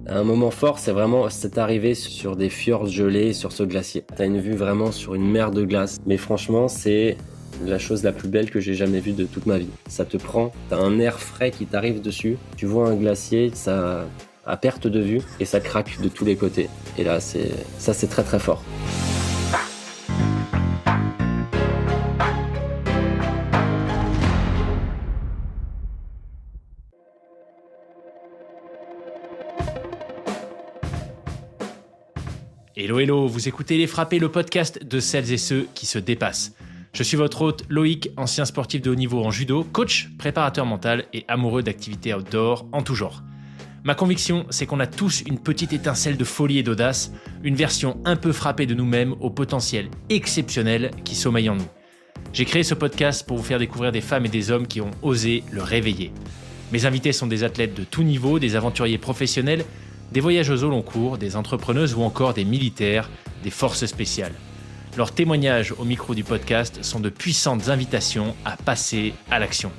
Un moment fort, c'est vraiment cette arrivée sur des fjords gelés sur ce glacier. T'as une vue vraiment sur une mer de glace. Mais franchement, c'est la chose la plus belle que j'ai jamais vue de toute ma vie. Ça te prend, t'as un air frais qui t'arrive dessus. Tu vois un glacier, ça à perte de vue et ça craque de tous les côtés. Et là, c'est très très fort. Hello hello, vous écoutez Les Frappés, le podcast de celles et ceux qui se dépassent. Je suis votre hôte Loïc, ancien sportif de haut niveau en judo, coach, préparateur mental et amoureux d'activités outdoor en tout genre. Ma conviction, c'est qu'on a tous une petite étincelle de folie et d'audace, une version un peu frappée de nous-mêmes au potentiel exceptionnel qui sommeille en nous. J'ai créé ce podcast pour vous faire découvrir des femmes et des hommes qui ont osé le réveiller. Mes invités sont des athlètes de tout niveau, des aventuriers professionnels, des voyageuses au long cours, des entrepreneuses ou encore des militaires, des forces spéciales. Leurs témoignages au micro du podcast sont de puissantes invitations à passer à l'action.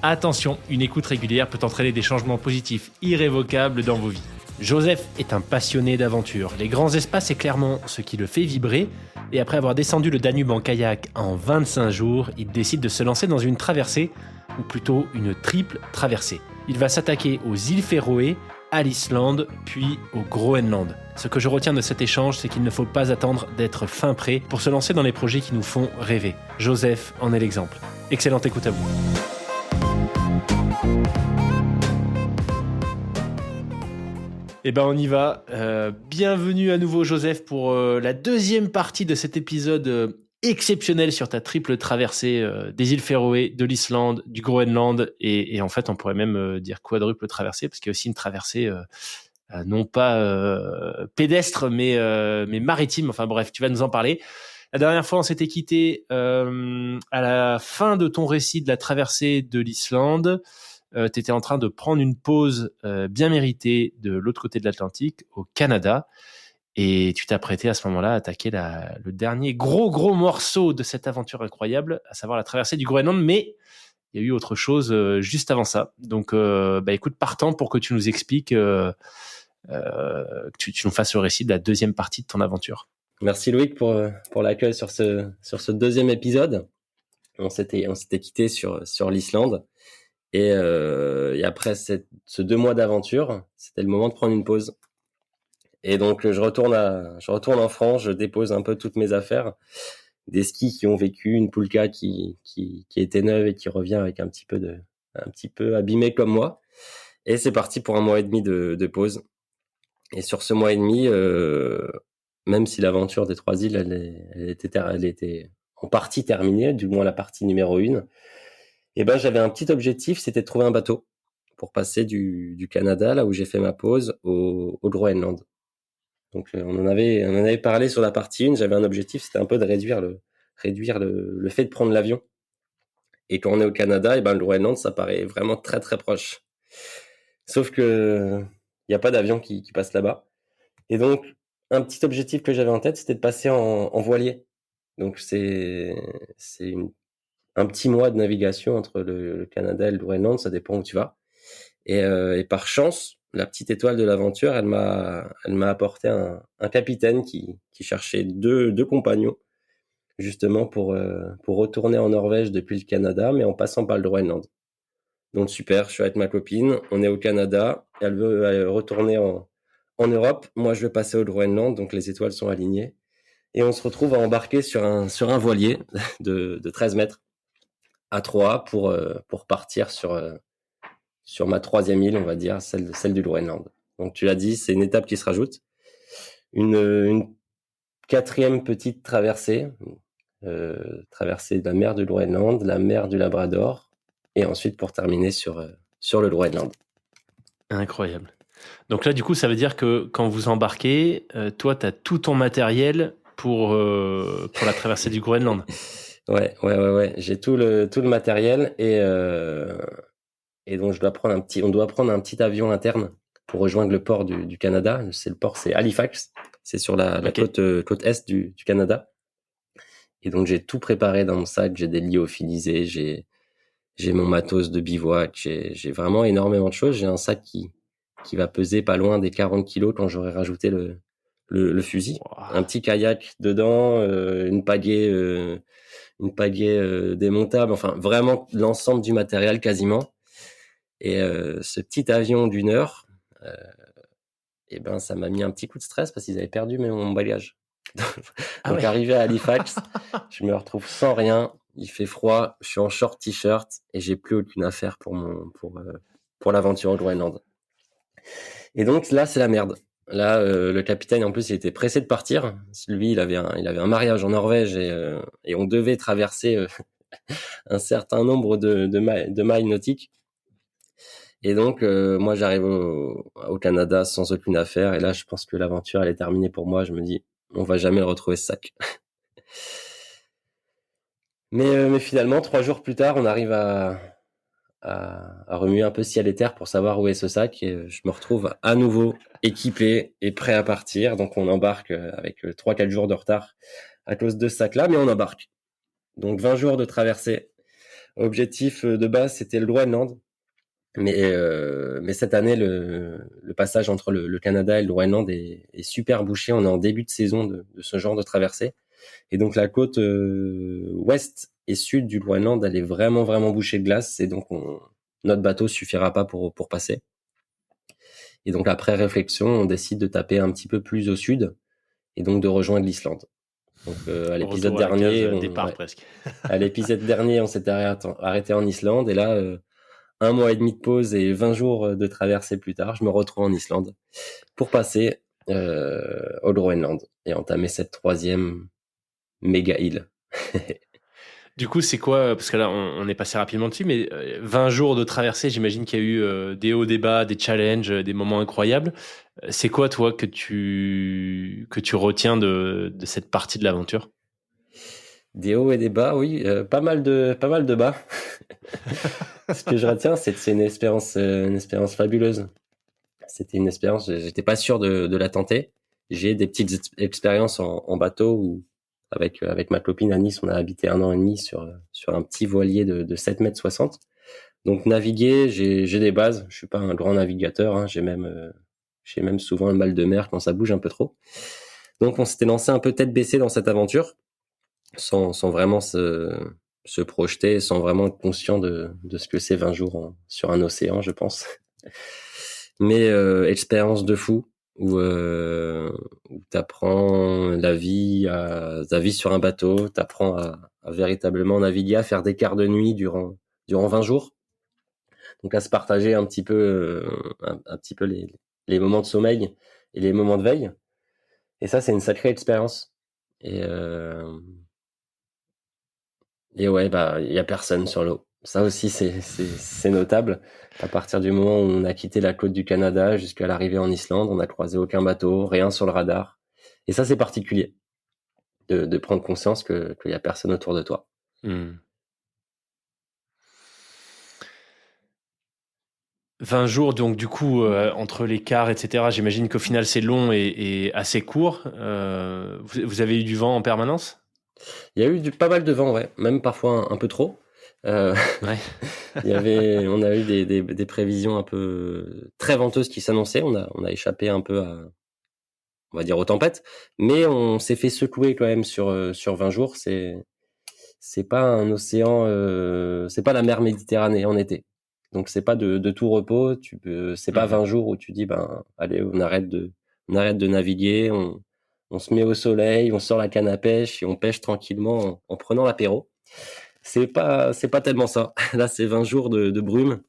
Attention, une écoute régulière peut entraîner des changements positifs irrévocables dans vos vies. Joseph est un passionné d'aventure. Les grands espaces, c'est clairement ce qui le fait vibrer. Et après avoir descendu le Danube en kayak en 25 jours, il décide de se lancer dans une traversée, ou plutôt une triple traversée. Il va s'attaquer aux îles Féroé, à l'Islande, puis au Groenland. Ce que je retiens de cet échange, c'est qu'il ne faut pas attendre d'être fin prêt pour se lancer dans les projets qui nous font rêver. Joseph en est l'exemple. Excellente écoute à vous. Eh ben on y va. Bienvenue à nouveau Joseph pour la deuxième partie de cet épisode exceptionnel sur ta triple traversée des îles Féroé, de l'Islande, du Groenland et en fait on pourrait même dire quadruple traversée parce qu'il y a aussi une traversée non pas pédestre mais maritime. Enfin bref, tu vas nous en parler. La dernière fois on s'était quitté à la fin de ton récit de la traversée de l'Islande. Tu étais en train de prendre une pause bien méritée de l'autre côté de l'Atlantique, au Canada. Et tu t'apprêtais à ce moment-là à attaquer le dernier gros morceau de cette aventure incroyable, à savoir la traversée du Groenland. Mais il y a eu autre chose juste avant ça. Donc, écoute, partant pour que tu nous expliques, que tu nous fasses le récit de la deuxième partie de ton aventure. Merci Loïc pour l'accueil sur ce deuxième épisode. On s'était quitté sur l'Islande. Et après ce 2 mois d'aventure, c'était le moment de prendre une pause. Et donc je retourne en France, je dépose un peu toutes mes affaires, des skis qui ont vécu, une poulka qui était neuve et qui revient avec un petit peu abîmée comme moi. Et c'est parti pour 1 mois et demi de pause. Et sur ce mois et demi, même si l'aventure des 3 îles, elle était en partie terminée, du moins la partie numéro 1, et ben j'avais un petit objectif, c'était de trouver un bateau pour passer du Canada, là où j'ai fait ma pause, au Groenland. Donc on en avait parlé sur la partie 1, j'avais un objectif, c'était un peu de réduire le fait de prendre l'avion. Et quand on est au Canada, et ben le Groenland, ça paraît vraiment très très proche. Sauf que il y a pas d'avion qui passe là-bas. Et donc un petit objectif que j'avais en tête, c'était de passer en voilier. Donc c'est un petit mois de navigation entre le Canada et le Groenland, ça dépend où tu vas. Et par chance, la petite étoile de l'aventure, elle m'a apporté un capitaine qui cherchait deux compagnons, justement pour retourner en Norvège depuis le Canada, mais en passant par le Groenland. Donc super, je suis avec ma copine, on est au Canada, elle veut retourner en Europe, moi je veux passer au Groenland, donc les étoiles sont alignées. Et on se retrouve à embarquer sur un voilier de 13 mètres à 3 pour partir sur ma 3e île, on va dire, celle du Groenland. Donc tu l'as dit, c'est une étape qui se rajoute. Une 4e petite traversée, traversée de la mer du Groenland, la mer du Labrador, et ensuite pour terminer sur le Groenland. Incroyable. Donc là, du coup, ça veut dire que quand vous embarquez, toi, tu as tout ton matériel pour la traversée du Groenland. Ouais. J'ai tout le matériel et donc on doit prendre un petit avion interne pour rejoindre le port du Canada. C'est Halifax. C'est sur la côte est du Canada. Et donc j'ai tout préparé dans mon sac. J'ai des lyophilisés, j'ai mon matos de bivouac, j'ai vraiment énormément de choses. J'ai un sac qui qui va peser pas loin des 40 kilos quand j'aurai rajouté le fusil. Wow. Un petit kayak dedans, une pagaie démontable, enfin vraiment l'ensemble du matériel quasiment. Et ce petit avion d'une heure, et ben ça m'a mis un petit coup de stress parce qu'ils avaient perdu mon bagage. Donc ouais. arrivé à Halifax, je me retrouve sans rien, il fait froid, je suis en short t-shirt et j'ai plus aucune affaire pour l'aventure au Groenland. Et donc là c'est la merde. Là le capitaine en plus il était pressé de partir. Lui il avait un mariage en Norvège et on devait traverser un certain nombre de miles nautiques. Et donc, moi, j'arrive au Canada sans aucune affaire. Et là, je pense que l'aventure, elle est terminée pour moi. Je me dis, on va jamais le retrouver, ce sac. Mais finalement, 3 jours plus tard, on arrive à remuer un peu ciel et terre pour savoir où est ce sac. Et je me retrouve à nouveau équipé et prêt à partir. Donc, on embarque avec 3-4 jours de retard à cause de ce sac-là, mais on embarque. Donc, 20 jours de traversée. Objectif de base, c'était le Groenland. Mais cette année, le passage entre le Canada et le Groenland est super bouché. On est en début de saison de ce genre de traversée. Et donc, la côte ouest et sud du Groenland, elle est vraiment, vraiment bouchée de glace. Et donc, notre bateau suffira pas pour passer. Et donc, après réflexion, on décide de taper un petit peu plus au sud et donc de rejoindre l'Islande. Donc, à l'épisode dernier, presque. à l'épisode dernier, on s'était arrêté en Islande. Et là, 1 mois et demi de pause et 20 jours de traversée plus tard, je me retrouve en Islande pour passer au Groenland et entamer cette 3e méga île. Du coup, c'est quoi? Parce que là, on est passé rapidement dessus, mais 20 jours de traversée, j'imagine qu'il y a eu des hauts, des bas, des challenges, des moments incroyables. C'est quoi, toi, que tu retiens de cette partie de l'aventure? Des hauts et des bas, oui, pas mal de bas. Ce que je retiens, c'est que c'est une expérience fabuleuse. C'était une expérience, j'étais pas sûr de la tenter. J'ai des petites expériences en bateau où avec ma copine à Nice, on a habité 1 an et demi sur un petit voilier de 7,60 m. Donc naviguer, j'ai des bases. Je suis pas un grand navigateur. Hein. J'ai même souvent un mal de mer quand ça bouge un peu trop. Donc on s'était lancé un peu tête baissée dans cette aventure, sans vraiment se projeter, sans vraiment être conscient de ce que c'est 20 jours sur un océan, je pense. Mais expérience de fou où t'apprends la vie sur un bateau, t'apprends à véritablement naviguer, à faire des quarts de nuit durant 20 jours. Donc à se partager un petit peu les moments de sommeil et les moments de veille. Et ça, c'est une sacrée expérience. Et ouais, bah il y a personne sur l'eau. Ça aussi, c'est notable. À partir du moment où on a quitté la côte du Canada jusqu'à l'arrivée en Islande, on n'a croisé aucun bateau, rien sur le radar. Et ça, c'est particulier de prendre conscience qu'il y a personne autour de toi. 20 jours, donc du coup, entre les quarts, etc., j'imagine qu'au final, c'est long et assez court. Vous avez eu du vent en permanence? Il y a eu pas mal de vent, ouais, même parfois un peu trop. Ouais. On a eu des prévisions un peu très venteuses qui s'annonçaient. On a échappé un peu on va dire aux tempêtes, mais on s'est fait secouer quand même sur 20 jours. C'est pas un océan, c'est pas la mer Méditerranée en été. Donc c'est pas de tout repos. C'est pas 20 jours où tu dis ben allez on arrête de naviguer, on se met au soleil, on sort la canne à pêche et on pêche tranquillement en prenant l'apéro. C'est pas tellement ça. Là c'est 20 jours de brume,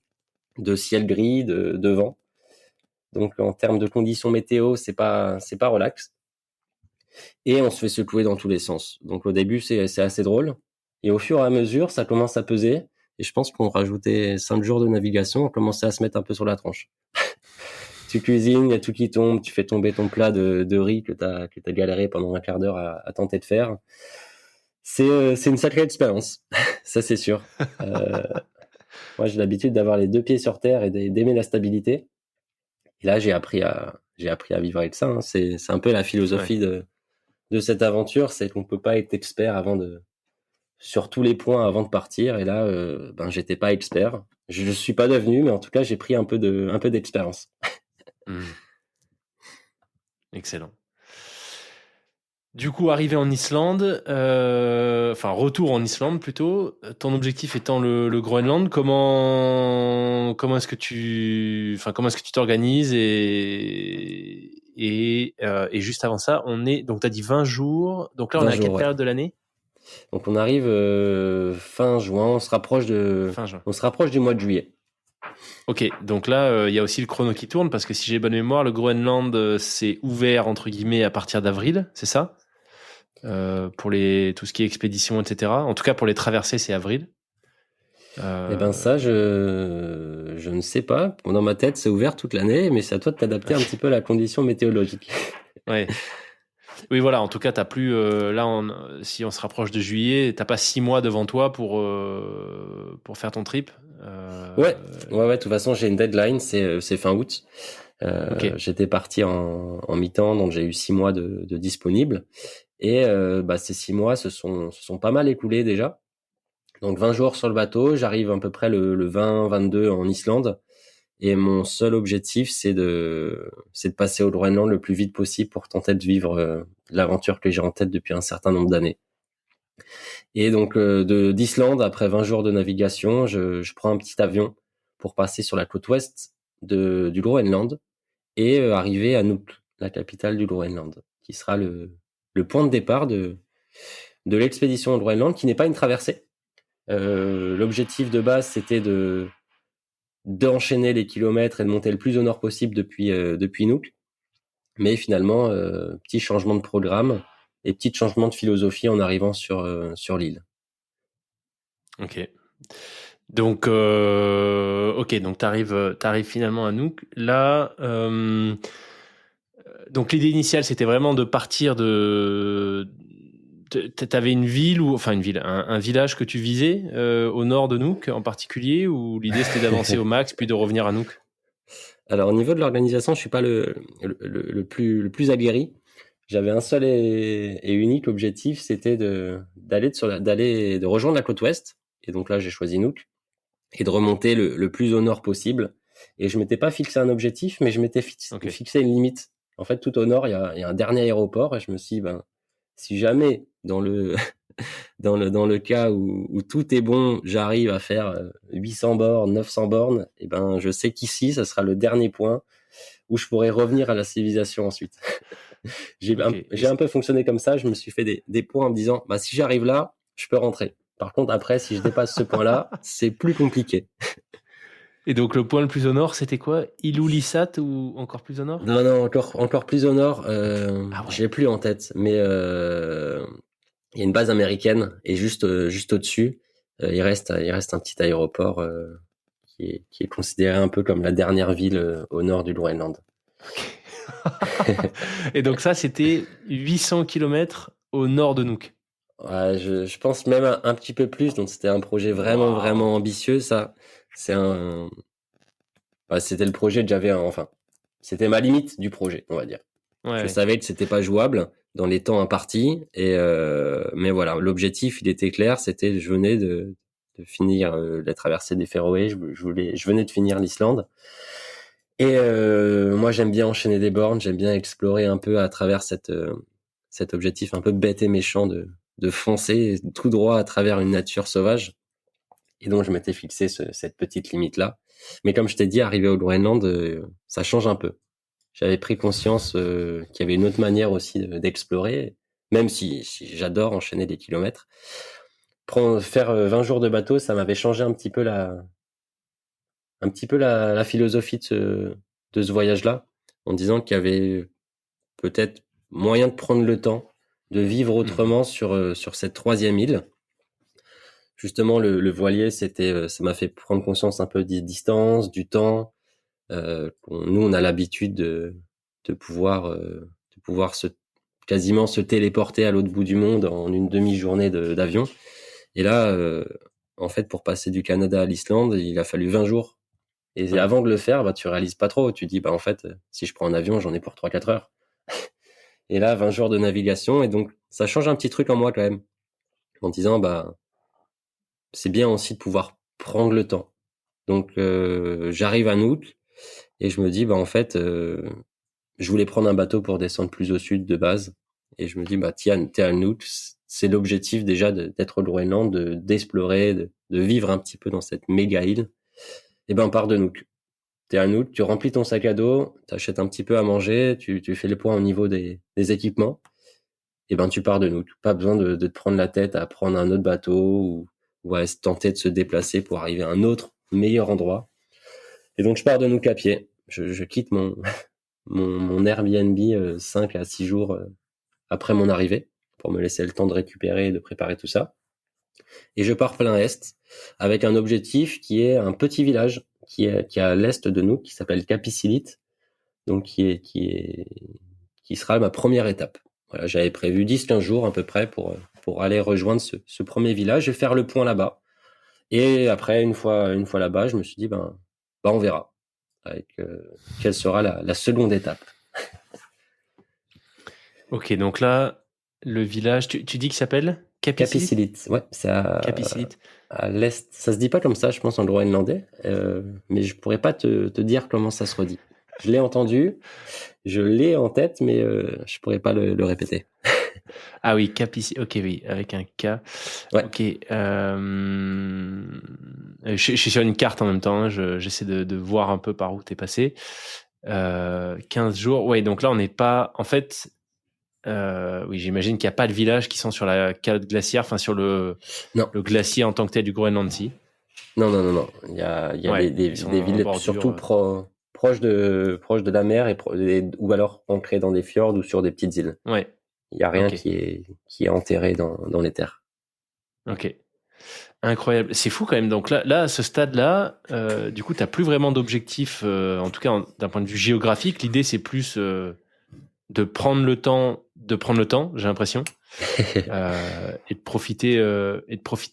de ciel gris, de vent. Donc en termes de conditions météo, c'est pas relax. Et on se fait secouer dans tous les sens. Donc au début, c'est assez drôle. Et au fur et à mesure, ça commence à peser. Et je pense qu'on rajoutait 5 jours de navigation, on commençait à se mettre un peu sur la tronche. Tu cuisines, il y a tout qui tombe, tu fais tomber ton plat de riz que t'as galéré pendant un quart d'heure à tenter de faire. C'est une sacrée expérience, ça c'est sûr. Moi, j'ai l'habitude d'avoir les 2 pieds sur terre et d'aimer la stabilité. Et là, j'ai appris à vivre avec ça. Hein. C'est un peu la philosophie de cette aventure, c'est qu'on peut pas être expert sur tous les points avant de partir. Et là, j'étais pas expert. Je suis pas devenu, mais en tout cas, j'ai pris un peu d'expérience. Excellent. Du coup, arrivé en Islande, retour en Islande plutôt, ton objectif étant le Groenland, comment est-ce que tu t'organises et juste avant ça, donc tu as dit 20 jours, donc là on 20 est à quelle jours, ouais. période de l'année? Donc on arrive fin juin, Fin juin. on se rapproche du mois de juillet. Ok, donc là, il y a aussi le chrono qui tourne, parce que si j'ai bonne mémoire, le Groenland, c'est ouvert, entre guillemets, à partir d'avril, c'est ça? Pour tout ce qui est expédition, etc. En tout cas, pour les traversées, c'est avril. Eh ben ça, je ne sais pas. Dans ma tête, c'est ouvert toute l'année, mais c'est à toi de t'adapter un petit peu à la condition météorologique. Ouais. Oui, voilà, en tout cas, t'as plus, si on se rapproche de juillet, t'as pas 6 mois devant toi pour faire ton trip. Ouais, de toute façon, j'ai une deadline, c'est fin août. Ok. J'étais parti en mi-temps, donc j'ai eu 6 mois de disponible. Et ces 6 mois se sont pas mal écoulés déjà. Donc 20 jours sur le bateau, j'arrive à peu près le 20-22 en Islande. Et mon seul objectif, c'est de passer au Groenland le plus vite possible pour tenter de vivre l'aventure que j'ai en tête depuis un certain nombre d'années. Et donc d'Islande, après 20 jours de navigation, je prends un petit avion pour passer sur la côte ouest du Groenland et arriver à Nuuk, la capitale du Groenland, qui sera le point de départ de l'expédition au Groenland, qui n'est pas une traversée. L'objectif de base, c'était d'enchaîner les kilomètres et de monter le plus au nord possible depuis Nuuk. Mais finalement, petit changement de programme et petit changement de philosophie en arrivant sur l'île. Ok. Donc, donc t'arrives finalement à Nuuk. Là, donc l'idée initiale, c'était vraiment de partir T'avais une ville un village que tu visais au nord de Nuuk en particulier, ou l'idée c'était d'avancer au max puis de revenir à Nuuk? Alors au niveau de l'organisation, je suis pas le plus aguerri. J'avais un seul et unique objectif, c'était de rejoindre la côte ouest. Et donc là, j'ai choisi Nuuk et de remonter le plus au nord possible. Et je m'étais pas fixé un objectif, mais je m'étais fixé une limite. En fait, tout au nord, il y a un dernier aéroport et je me suis dit, si jamais dans le dans le cas où tout est bon, j'arrive à faire 800 bornes, 900 bornes, et ben je sais qu'ici, ça sera le dernier point où je pourrai revenir à la civilisation ensuite. Ok. J'ai un peu fonctionné comme ça, je me suis fait des points en me disant, si j'arrive là, je peux rentrer. Par contre, après, si je dépasse ce point-là, c'est plus compliqué. Et donc le point le plus au nord, c'était quoi? Ilulissat ou encore plus au nord? Non, encore plus au nord, Ah ouais. j'ai plus en tête, mais il y a une base américaine et juste au-dessus, il reste un petit aéroport qui est considéré un peu comme la dernière ville au nord du Groenland. Et donc ça, c'était 800 kilomètres au nord de Nuuk. Ouais, je pense même un petit peu plus. Donc c'était un projet vraiment Waouh. vraiment ambitieux. Ça, c'était le projet que j'avais. Enfin, c'était ma limite du projet, on va dire. Je Ouais. savais que c'était pas jouable dans les temps impartis. Mais voilà, l'objectif il était clair. Je venais de finir la traversée des Féroé. Je venais de finir l'Islande. Et moi, j'aime bien enchaîner des bornes, j'aime bien explorer un peu à travers cet objectif un peu bête et méchant de foncer tout droit à travers une nature sauvage. Et donc, je m'étais fixé cette petite limite-là. Mais comme je t'ai dit, arrivé au Groenland, ça change un peu. J'avais pris conscience qu'il y avait une autre manière aussi d'explorer, même si j'adore enchaîner des kilomètres. Faire 20 jours de bateau, ça m'avait changé un petit peu la philosophie de ce voyage-là, en disant qu'il y avait peut-être moyen de prendre le temps de vivre Mhm. autrement sur cette troisième île. Justement, le voilier, ça m'a fait prendre conscience un peu des distances, du temps. Nous, on a l'habitude de pouvoir quasiment se téléporter à l'autre bout du monde en une demi-journée d'avion. Et là, en fait, pour passer du Canada à l'Islande, il a fallu 20 jours. Et Ouais. avant de le faire, tu réalises pas trop. Tu dis, en fait, si je prends un avion, j'en ai pour 3-4 heures. Et là, 20 jours de navigation. Et donc, ça change un petit truc en moi quand même. En disant, c'est bien aussi de pouvoir prendre le temps. Donc, j'arrive à Nuuk. Et je me dis, en fait, je voulais prendre un bateau pour descendre plus au sud de base. Et je me dis, tiens, t'es à Nuuk, c'est l'objectif déjà d'être au Groenland, d'explorer, de vivre un petit peu dans cette méga île. Et part de Nuuk. T'es à Nuuk, tu remplis ton sac à dos, t'achètes un petit peu à manger, tu fais les points au niveau des équipements. Et tu pars de Nuuk. Pas besoin de te prendre la tête à prendre un autre bateau ou à tenter de se déplacer pour arriver à un autre meilleur endroit. Et donc, je pars de Nuuk à pied. Je quitte mon Airbnb 5 à 6 jours après mon arrivée pour me laisser le temps de récupérer et de préparer tout ça. Et je pars plein est avec un objectif qui est un petit village qui est à l'est de Nuuk qui s'appelle Kapisilit, donc qui sera ma première étape. Voilà, j'avais prévu 10-15 jours à peu près pour aller rejoindre ce premier village et faire le point là-bas. Et après, une fois là-bas, je me suis dit, on verra avec quelle sera la seconde étape. Ok, donc là, le village, tu dis qu'il s'appelle Kapisilit? Kapisilit, ouais, c'est à l'est. Ça se dit pas comme ça, je pense, en groenlandais, mais je pourrais pas te dire comment ça se redit. Je l'ai entendu, je l'ai en tête, mais je pourrais pas le répéter. Ah oui, Kapisilit, ok, oui, avec un K. Ouais. Ok. Je suis sur une carte en même temps, hein, j'essaie de voir un peu par où t'es passé. 15 jours, ouais, donc là, on n'est pas... En fait, oui, j'imagine qu'il n'y a pas de villages qui sont sur la calotte glaciaire, enfin sur le glacier en tant que tel du Groenland Sea. Non. Il y a Ouais, des villes bordure, surtout proches de la mer ou alors ancrées dans des fjords ou sur des petites îles. Ouais. Il y a rien Ok. qui est enterré dans les terres. Ok. Incroyable. C'est fou quand même. Donc là à ce stade-là, du coup, tu n'as plus vraiment d'objectif, en tout cas d'un point de vue géographique. L'idée, c'est plus de prendre le temps, j'ai l'impression, et de profiter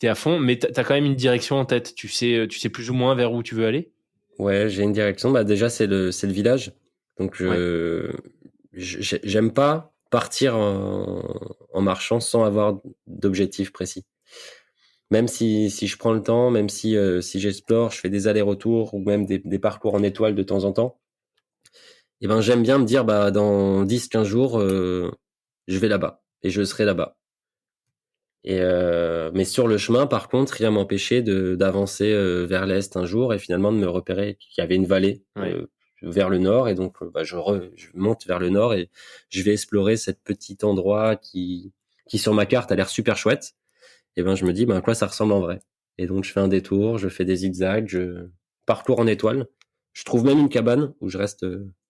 à fond. Mais tu as quand même une direction en tête. Tu sais plus ou moins vers où tu veux aller? Ouais, j'ai une direction. Déjà, c'est le village. Donc, Ouais. j'aime pas partir en marchant sans avoir d'objectif précis. Même si je prends le temps, même si j'explore, je fais des allers-retours ou même des parcours en étoile de temps en temps. Et j'aime bien me dire, dans 10-15 jours, je vais là-bas et je serai là-bas. Mais sur le chemin, par contre, rien m'empêchait d'avancer vers l'est un jour et finalement de me repérer qu'il y avait une vallée vers le nord. Et donc, je monte vers le nord et je vais explorer cet petit endroit qui sur ma carte a l'air super chouette. Et je me dis, à quoi ça ressemble en vrai? Et donc, je fais un détour, je fais des zigzags, je parcours en étoile. Je trouve même une cabane où je reste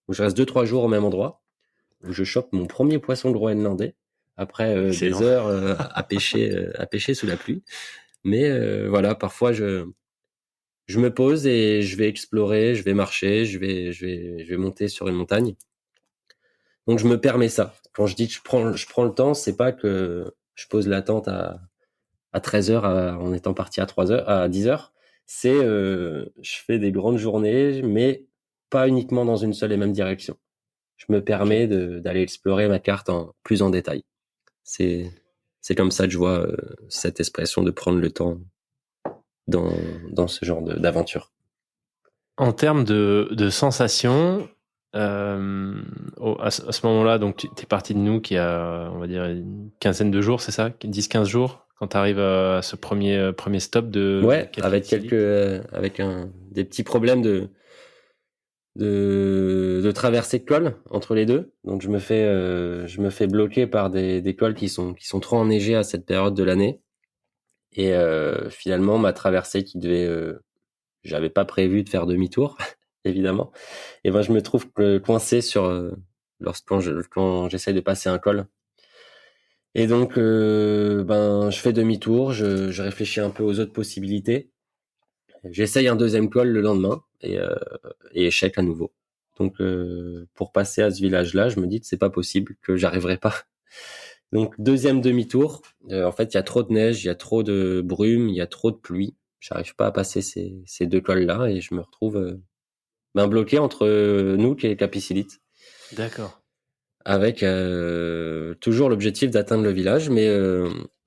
2-3 jours au même endroit, où je chope mon premier poisson groenlandais après des heures à pêcher sous la pluie. Mais voilà, parfois je me pose et je vais explorer, je vais marcher, je vais monter sur une montagne. Donc je me permets ça. Quand je dis que je prends le temps, c'est pas que je pose la tente à 13 heures en étant parti à 3 heures, à 10 heures. C'est je fais des grandes journées, mais pas uniquement dans une seule et même direction. Je me permets d'aller explorer ma carte plus en détail. C'est comme ça que je vois cette expression de prendre le temps dans ce genre d'aventure. En termes de sensations, à ce moment-là, donc tu es parti de nous qui a, on va dire, une quinzaine de jours, c'est ça? 10-15 jours, quand tu arrives à ce premier stop de Ouais, avec Kapisilit? des petits problèmes de traversée de cols entre les deux. Donc je me fais bloquer par des cols qui sont trop enneigés à cette période de l'année. Et finalement, ma traversée j'avais pas prévu de faire demi-tour, évidemment. Et je me trouve coincé quand j'essaie de passer un col. Et donc, je fais demi-tour, je réfléchis un peu aux autres possibilités. J'essaye un deuxième col le lendemain et échec à nouveau. Donc, pour passer à ce village-là, je me dis que c'est pas possible, que j'arriverai pas. Donc, deuxième demi-tour. En fait, il y a trop de neige, il y a trop de brume, il y a trop de pluie. J'arrive pas à passer ces deux cols-là et je me retrouve bloqué entre Nuuk et Kapisilit. D'accord. Avec toujours l'objectif d'atteindre le village, mais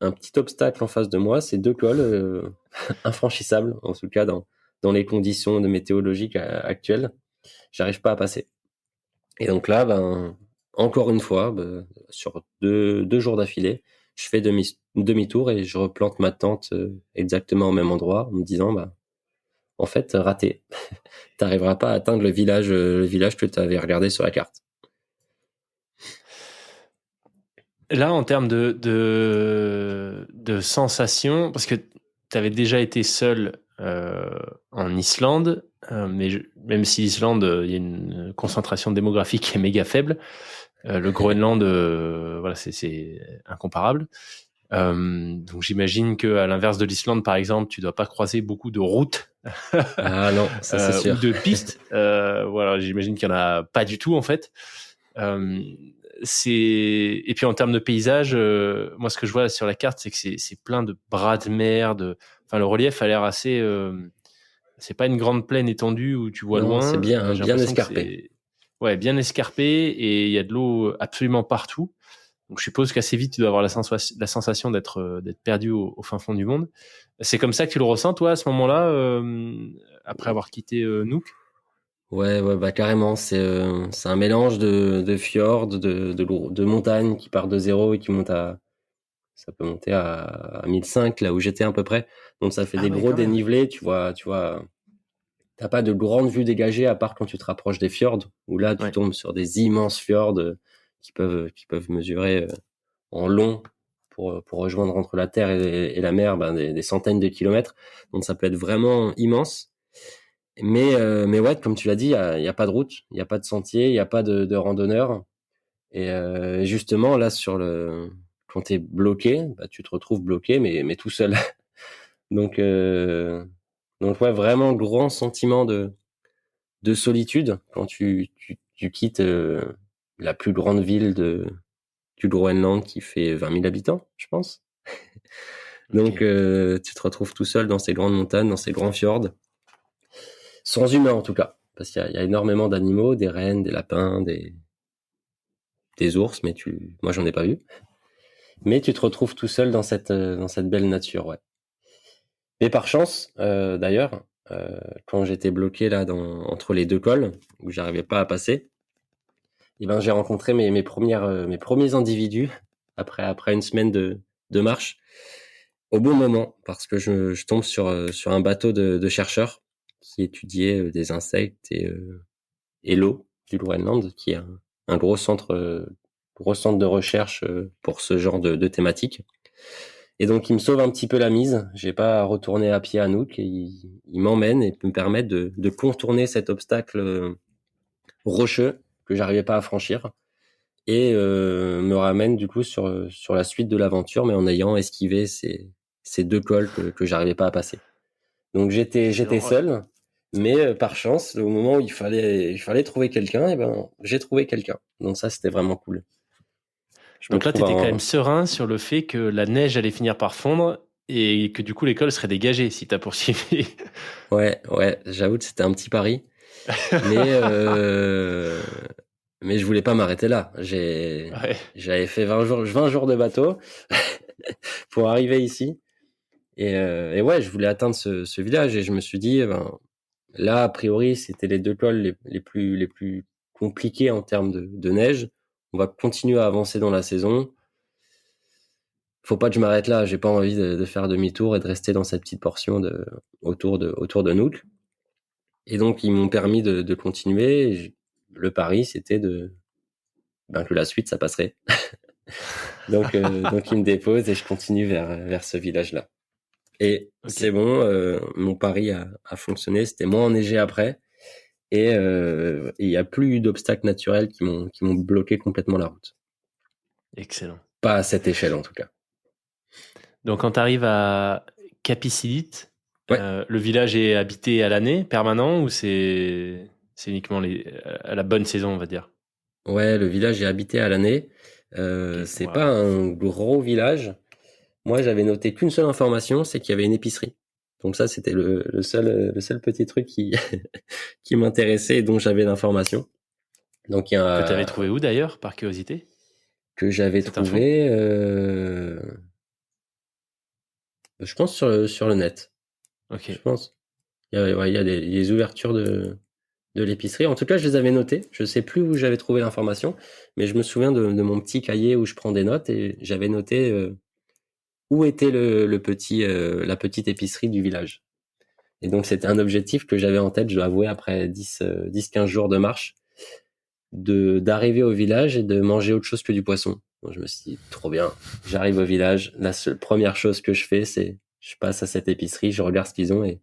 un petit obstacle en face de moi, c'est deux cols infranchissables, en tout cas dans les conditions météorologiques actuelles. j'arrive pas à passer. Et donc là, encore une fois, sur deux jours d'affilée, je fais demi-tour et je replante ma tente exactement au même endroit en me disant, en fait, raté. T'arriveras pas à atteindre le village que tu avais regardé sur la carte. Là, en termes de sensations, parce que tu avais déjà été seul en Islande, mais même si l'Islande, il y a une concentration démographique qui est méga faible, le Groenland, voilà, c'est incomparable. Donc j'imagine que à l'inverse de l'Islande, par exemple, tu dois pas croiser beaucoup de routes Ah non, ça c'est sûr. ou de pistes. Voilà, j'imagine qu'il y en a pas du tout en fait. Et puis en termes de paysage, moi ce que je vois sur la carte, c'est que c'est plein de bras de mer. Enfin, le relief a l'air assez. C'est pas une grande plaine étendue où tu vois Non, c'est loin. bien, J'ai bien l'impression que escarpé. c'est bien escarpé et il y a de l'eau absolument partout. Donc je suppose qu'assez vite tu dois avoir la sensation d'être perdu au fin fond du monde. C'est comme ça que tu le ressens toi à ce moment-là, après avoir quitté Nuuk? Ouais, carrément. C'est un mélange de fjords, de montagnes qui part de zéro et qui monte ça peut monter à 1005, là où j'étais à peu près. Donc ça fait Ah des ouais, gros quand même. dénivelés, t'as pas de grande vue dégagée à part quand tu te rapproches des fjords, où là tu Ouais. tombes sur des immenses fjords qui peuvent mesurer en long pour rejoindre entre la terre et la mer, des centaines de kilomètres. Donc ça peut être vraiment immense. Mais ouais, comme tu l'as dit, il y a pas de route, il y a pas de sentier, il y a pas de randonneur. Et justement, là, quand t'es bloqué, tu te retrouves bloqué, mais tout seul. Donc, euh, donc ouais, vraiment grand sentiment de solitude quand tu quittes la plus grande ville du Groenland qui fait 20 000 habitants, je pense. Donc, Ok. tu te retrouves tout seul dans ces grandes montagnes, dans ces grands fjords, sans humains en tout cas, parce qu'il y a énormément d'animaux, des rennes, des lapins, des ours, moi j'en ai pas vu. Mais tu te retrouves tout seul dans cette belle nature, ouais. Mais par chance, d'ailleurs, quand j'étais bloqué là entre les deux cols, où j'arrivais pas à passer, j'ai rencontré mes premiers individus après une semaine de marche au bon moment, parce que je tombe sur un bateau de chercheurs qui étudiait des insectes et l'eau du Groenland, qui est un gros centre de recherche pour ce genre de thématique. Et donc, il me sauve un petit peu la mise. J'ai pas à retourner à pied à Nuuk. Et il m'emmène et me permet de contourner cet obstacle rocheux que j'arrivais pas à franchir et me ramène du coup sur la suite de l'aventure, mais en ayant esquivé ces deux cols que j'arrivais pas à passer. Donc j'étais Excellent. Ouais. seul, mais par chance, au moment où il fallait trouver quelqu'un, j'ai trouvé quelqu'un. Donc ça, c'était vraiment cool. Je me Donc là, tu trouve étais quand même en serein sur le fait que la neige allait finir par fondre et que du coup l'école serait dégagée si tu as poursuivi. ouais, j'avoue que c'était un petit pari. Mais mais je voulais pas m'arrêter là. Ouais. J'avais fait 20 jours de bateau pour arriver ici. Et ouais, je voulais atteindre ce village et je me suis dit, là, a priori, c'était les deux cols les plus compliqués en termes de neige. On va continuer à avancer dans la saison. Faut pas que je m'arrête là. J'ai pas envie de faire demi-tour et de rester dans cette petite portion autour de Nuuk. Et donc, ils m'ont permis de continuer. Le pari, c'était que la suite, ça passerait. Donc, il me dépose et je continue vers ce village-là. Et Ok. c'est bon, mon pari a fonctionné. C'était moins enneigé après. Et il n'y a plus eu d'obstacles naturels qui m'ont bloqué complètement la route. Excellent. Pas à cette échelle, en tout cas. Donc quand tu arrives à Capicilit, Ouais, le village est habité à l'année, permanent, ou c'est uniquement à la bonne saison, on va dire? ouais, le village est habité à l'année. Ok. C'est pas Waouh. un gros village. Moi, j'avais noté qu'une seule information, c'est qu'il y avait une épicerie. Donc ça, c'était le seul petit truc qui m'intéressait et dont j'avais l'information. Donc il y Que tu avais a trouvé où d'ailleurs, par curiosité, que j'avais cette info? trouvé, je pense sur le net. Ok. Je pense. Il y a des ouvertures de l'épicerie. En tout cas, je les avais notés. Je sais plus où j'avais trouvé l'information, mais je me souviens de mon petit cahier où je prends des notes et j'avais noté où était la petite épicerie du village. Et donc, c'était un objectif que j'avais en tête, je dois avouer, après 10-15 jours de marche, d'arriver au village et de manger autre chose que du poisson. Donc, je me suis dit, trop bien. J'arrive au village. La première chose que je fais, c'est je passe à cette épicerie, je regarde ce qu'ils ont et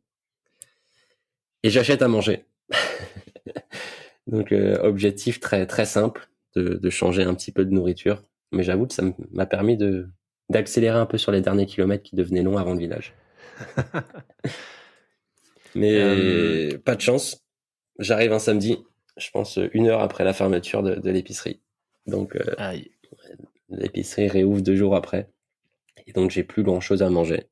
j'achète à manger. Donc, objectif très, très simple de changer un petit peu de nourriture. Mais j'avoue que ça m'a permis d'accélérer un peu sur les derniers kilomètres qui devenaient longs avant le village. Euh, Mais pas de chance. J'arrive un samedi, je pense 1 heure après la fermeture de l'épicerie. Donc, aïe. l'épicerie réouvre 2 jours après. Et donc, j'ai plus grand chose à manger.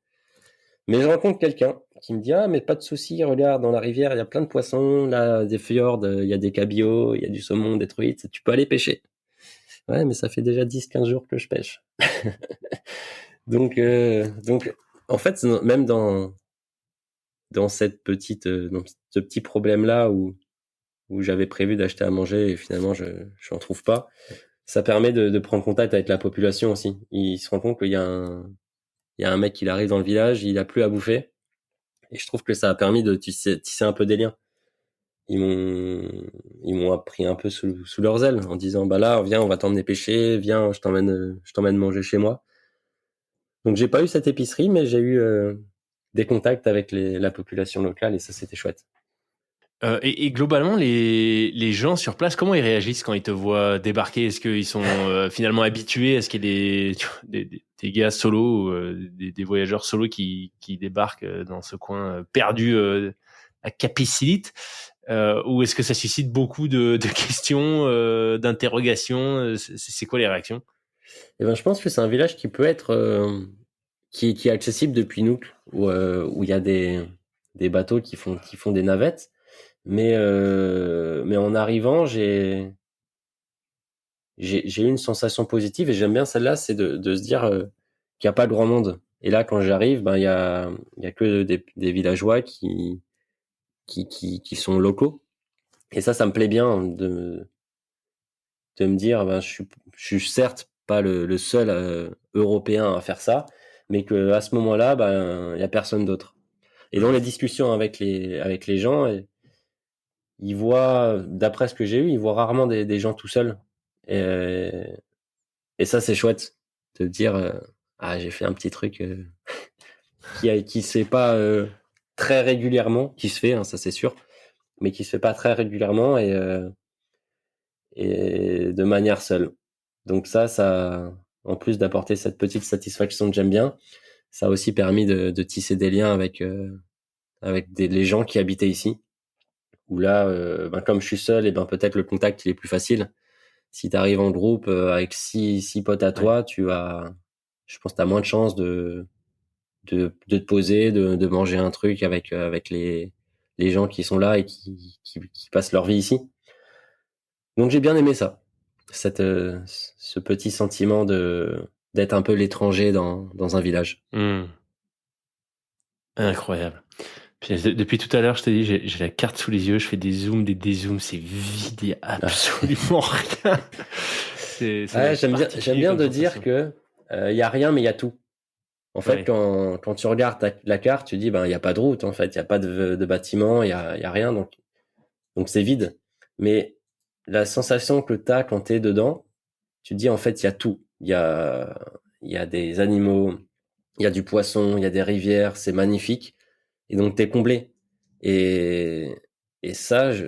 Mais je rencontre quelqu'un qui me dit, ah, mais pas de souci, regarde, dans la rivière, il y a plein de poissons, là, des fjords, il y a des cabillaud, il y a du saumon, des truites, tu peux aller pêcher. Ouais, mais ça fait déjà 10-15 jours que je pêche. Donc, en fait, même dans dans ce petit problème-là où j'avais prévu d'acheter à manger et finalement je n'en trouve pas, ça permet de prendre contact avec la population aussi. Il se rend compte qu'il y a un mec qui arrive dans le village, il a plus à bouffer. Et je trouve que ça a permis de tisser un peu des liens. Ils m'ont, ils m'ont appris un peu sous leurs ailes en disant, bah là, viens, on va t'emmener pêcher, viens, je t'emmène manger chez moi. Donc j'ai pas eu cette épicerie, mais j'ai eu des contacts avec la population locale et ça, c'était chouette. Et globalement, les gens sur place, comment ils réagissent quand ils te voient débarquer? Est-ce qu'ils sont finalement habitués? Est-ce qu'il y a des gars solos, des voyageurs solos qui débarquent dans ce coin perdu à Capicilite? Ou est-ce que ça suscite beaucoup de questions, d'interrogations? C'est quoi les réactions? Et ben, je pense que c'est un village qui peut être, qui est accessible depuis Nuuk, où il y a des bateaux qui font des navettes. Mais en arrivant, j'ai eu une sensation positive et j'aime bien celle-là, c'est de se dire qu'il n'y a pas grand monde. Et là, quand j'arrive, ben il y a que des villageois qui sont locaux. Et ça me plaît bien de me dire, ben je suis certes pas le seul Européen à faire ça, mais que à ce moment-là, ben il y a personne d'autre. Et dans les discussions avec les gens, ils voient, d'après ce que j'ai eu, ils voient rarement des gens tout seuls. Et, et ça, c'est chouette de dire, ah, j'ai fait un petit truc qui se fait pas très régulièrement, qui se fait, hein, ça c'est sûr, mais qui se fait pas très régulièrement et de manière seule. Donc ça, en plus d'apporter cette petite satisfaction que j'aime bien, ça a aussi permis de tisser des liens avec les gens qui habitaient ici. Où là, ben, comme je suis seul, et ben peut-être le contact il est plus facile. Si tu arrives en groupe avec six potes à Ouais. toi, je pense que tu as moins de chances de te poser, de manger un truc avec les gens qui sont là et qui passent leur vie ici. Donc j'ai bien aimé ça, ce petit sentiment d'être un peu l'étranger dans un village. Hmm. Incroyable. Puis, depuis tout à l'heure, je te dis, j'ai la carte sous les yeux, je fais des zooms, des dézooms, c'est vide, il n'y a absolument rien. Ça doit Ouais, être j'aime particulier bien comme de dire sensation. que il y a rien mais il y a tout. En fait, Ouais. quand tu regardes la carte, tu dis ben il y a pas de route en fait, il y a pas de bâtiment, il y a rien donc c'est vide. Mais la sensation que tu as quand tu es dedans, tu te dis en fait il y a tout. Il y a des animaux, il y a du poisson, il y a des rivières, c'est magnifique et donc tu es comblé. Et et ça je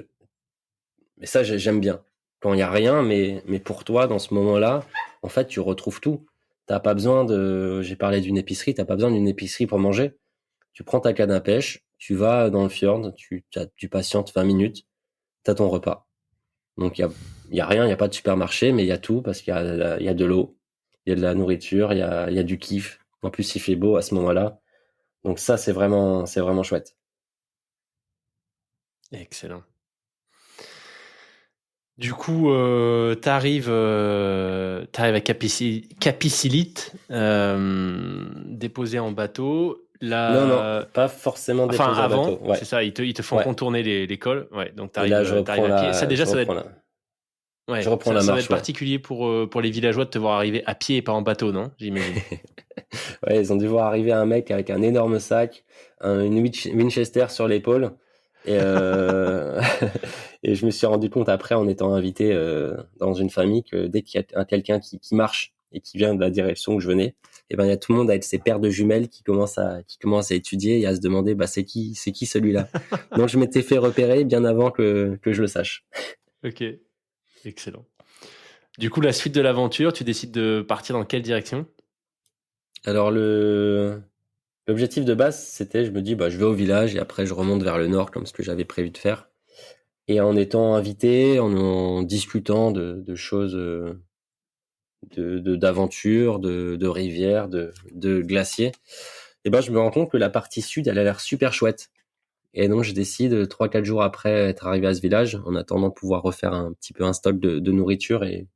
mais ça j'aime bien. Quand il y a rien mais pour toi dans ce moment-là, en fait, tu retrouves tout. T'as pas besoin de j'ai parlé d'une épicerie, t'as pas besoin d'une épicerie pour manger. Tu prends ta canne à pêche, tu vas dans le fjord, tu patientes 20 minutes, tu as ton repas. Donc il y a rien, il y a pas de supermarché, mais il y a tout parce il y a de l'eau, il y a de la nourriture, il y a du kiff. En plus, il fait beau à ce moment-là. Donc ça, c'est vraiment chouette. Excellent. Du coup, t'arrives à Capicilite, déposé en bateau. Non, pas forcément Enfin, déposer en avant, bateau. Ouais. c'est ça, ils te font Ouais. contourner l'école. Ouais, donc Et là, t'arrives à pied. Ça, déjà, ça doit être, je ouais, reprends la ça doit être marche, ouais. particulier pour les villageois de te voir arriver à pied et pas en bateau, non? J'imagine. Ouais, ils ont dû voir arriver un mec avec un énorme sac, une Winchester sur l'épaule. Et, et je me suis rendu compte après, en étant invité dans une famille, que dès qu'il y a quelqu'un qui marche et qui vient de la direction où je venais, et ben il y a tout le monde avec ses paires de jumelles qui commencent à étudier et à se demander bah c'est qui celui-là. Donc je m'étais fait repérer bien avant que je le sache. Ok, excellent. Du coup, la suite de l'aventure, tu décides de partir dans quelle direction? Alors l'objectif de base, c'était, je me dis, bah, je vais au village et après je remonte vers le nord comme ce que j'avais prévu de faire. Et en étant invité, en discutant de choses, d'aventures, de rivières, de glaciers, et ben je me rends compte que la partie sud, elle a l'air super chouette. Et donc je décide 3-4 jours après être arrivé à ce village, en attendant de pouvoir refaire un petit peu un stock de nourriture et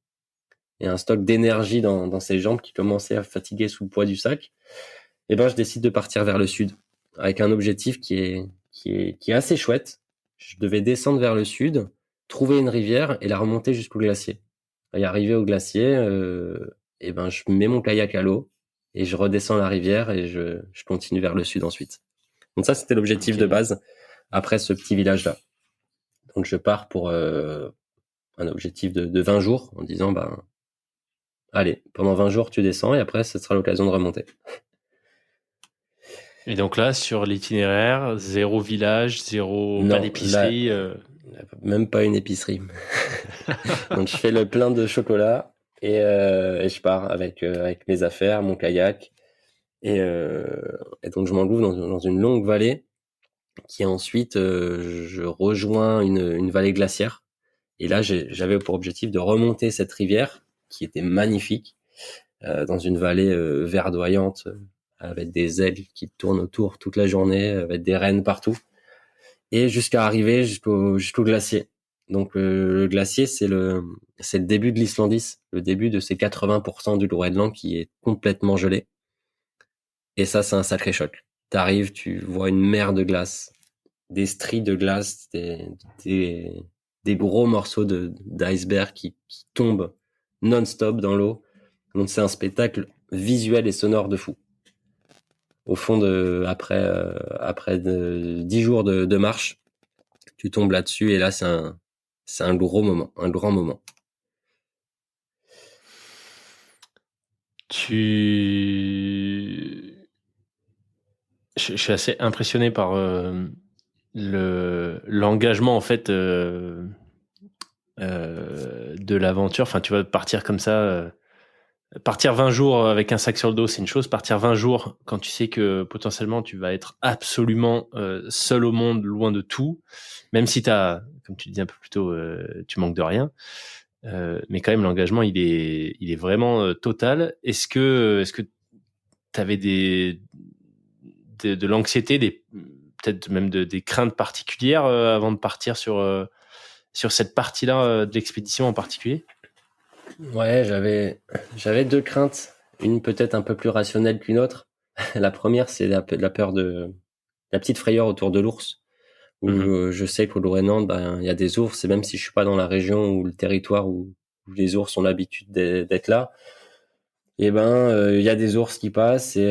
un stock d'énergie dans ses jambes qui commençaient à fatiguer sous le poids du sac. Et ben je décide de partir vers le sud avec un objectif qui est assez chouette. Je devais descendre vers le sud, trouver une rivière et la remonter jusqu'au glacier. Et arrivé au glacier, et ben je mets mon kayak à l'eau et je redescends la rivière et je continue vers le sud ensuite. Donc ça c'était l'objectif de Ok. base après ce petit village là. Donc je pars pour un objectif de 20 jours en disant ben allez, pendant 20 jours tu descends et après ce sera l'occasion de remonter. Et donc là, sur l'itinéraire, zéro village, pas Non, là d'épicerie. même pas une épicerie. Donc je fais le plein de chocolat et je pars avec mes affaires, mon kayak et donc je m'engouffre dans une longue vallée qui ensuite je rejoins une vallée glaciaire et là j'avais pour objectif de remonter cette rivière qui était magnifique dans une vallée verdoyante avec des aigles qui tournent autour toute la journée avec des rennes partout et jusqu'à arriver jusqu'au glacier. Donc le glacier, c'est le début de l'Islandis, le début de ces 80% du Groenland qui est complètement gelé. Et ça, c'est un sacré choc. T'arrives, tu vois une mer de glace, des stries de glace, des, des gros morceaux d'iceberg qui tombent non-stop dans l'eau. Donc c'est un spectacle visuel et sonore de fou. Au fond après 10 jours de marche, tu tombes là-dessus et là c'est un gros moment, un grand moment. Tu... Je suis assez impressionné par l'engagement en fait de l'aventure. Enfin, tu vas partir comme ça. Partir 20 jours avec un sac sur le dos, c'est une chose. Partir 20 jours quand tu sais que potentiellement tu vas être absolument seul au monde, loin de tout, même si comme tu le dis un peu plus tôt, tu manques de rien. Mais quand même, l'engagement, il est vraiment total. Est-ce que tu avais de l'anxiété, peut-être même des craintes particulières avant de partir sur cette partie-là de l'expédition en particulier? Ouais, j'avais deux craintes, une peut-être un peu plus rationnelle qu'une autre. La première, c'est la peur la petite frayeur autour de l'ours, où Mhm. je sais qu'au Groenland, ben il y a des ours, et même si je suis pas dans la région ou le territoire où les ours ont l'habitude d'être là, et ben il y a des ours qui passent et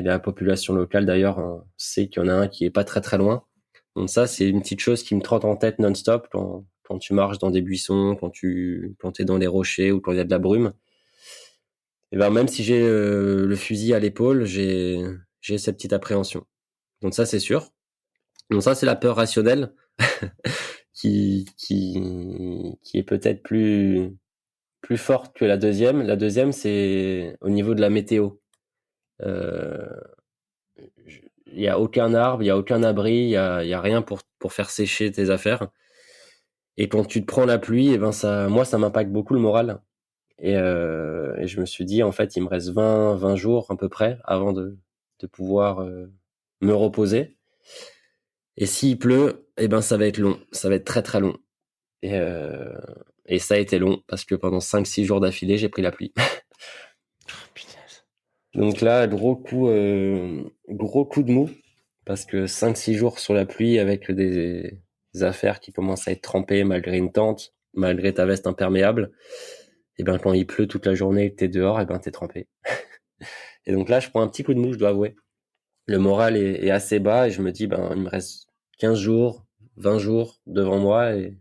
la population locale d'ailleurs sait qu'il y en a un qui est pas très très loin. Donc ça c'est une petite chose qui me trotte en tête non-stop quand tu marches dans des buissons, quand t'es dans les rochers ou quand il y a de la brume. Et ben même si j'ai le fusil à l'épaule, j'ai cette petite appréhension. Donc ça c'est sûr. Donc ça c'est la peur rationnelle qui est peut-être plus forte que la deuxième. La deuxième, c'est au niveau de la météo. Euh, Il y a aucun arbre, il y a aucun abri, il y a rien pour faire sécher tes affaires. Et quand tu te prends la pluie, et ben moi, ça m'impacte beaucoup le moral. Et je me suis dit, en fait, il me reste 20 jours à peu près avant de pouvoir me reposer. Et s'il pleut, et ben ça va être long, ça va être très très long. Et, euh, et ça a été long parce que pendant 5-6 jours d'affilée, j'ai pris la pluie. Punaise. Donc là, gros coup de mou, parce que 5-6 jours sur la pluie avec des affaires qui commencent à être trempées malgré une tente, malgré ta veste imperméable, et ben quand il pleut toute la journée et que t'es dehors, et ben t'es trempé. Et donc là, je prends un petit coup de mou, je dois avouer. Le moral est assez bas et je me dis, ben il me reste 15 jours, 20 jours devant moi et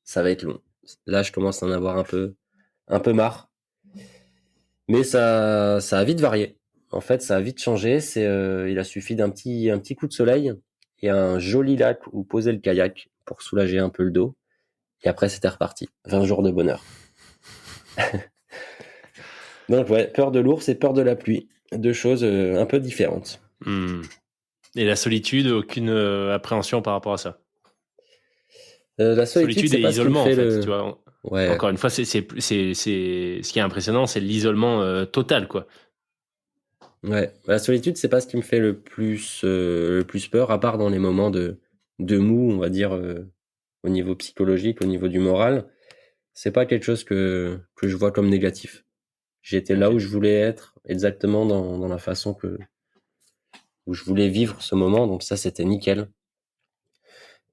ça va être long. Là, je commence à en avoir un peu marre. Mais ça a vite varié. En fait, ça a vite changé. Il a suffi un petit coup de soleil et un joli lac où poser le kayak pour soulager un peu le dos. Et après, c'était reparti. 20 jours de bonheur. Donc ouais, peur de l'ours et peur de la pluie. Deux choses un peu différentes. Et la solitude, aucune appréhension par rapport à ça. La solitude, Solitude c'est et pas ce qui me isolement, en fait fait, tu le... vois. Ouais, Encore une fois, ce qui est impressionnant, c'est l'isolement total, quoi. ouais. La solitude, c'est pas ce qui me fait le plus peur, à part dans les moments de mou, on va dire, au niveau psychologique, au niveau du moral. C'est pas quelque chose que je vois comme négatif. J'étais là Ok. où je voulais être, exactement dans la façon où je voulais vivre ce moment, donc ça, c'était nickel.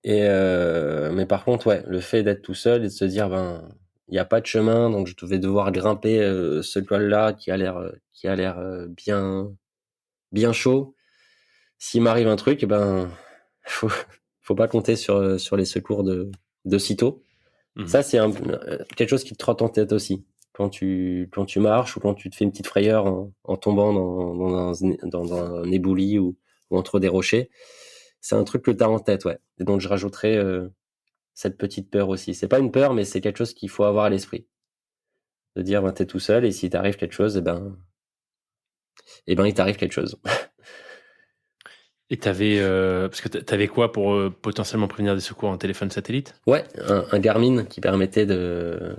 Mais par contre, ouais, le fait d'être tout seul et de se dire, ben, il n'y a pas de chemin, donc je devais devoir grimper ce col-là qui a l'air bien chaud. S'il m'arrive un truc, eh ben, faut, faut pas compter sur les secours de sitôt. Mhm. Ça, c'est quelque chose qui te trotte en tête aussi. Quand tu marches ou quand tu te fais une petite frayeur en tombant dans un éboulis ou entre des rochers, c'est un truc que tu as en tête, ouais. Et donc, je rajouterais cette petite peur aussi. C'est pas une peur, mais c'est quelque chose qu'il faut avoir à l'esprit. De dire, ben, t'es tout seul et s'il t'arrive quelque chose, eh ben, il t'arrive quelque chose. Et parce que t'avais quoi pour potentiellement prévenir des secours en téléphone satellite? Ouais, un Garmin qui permettait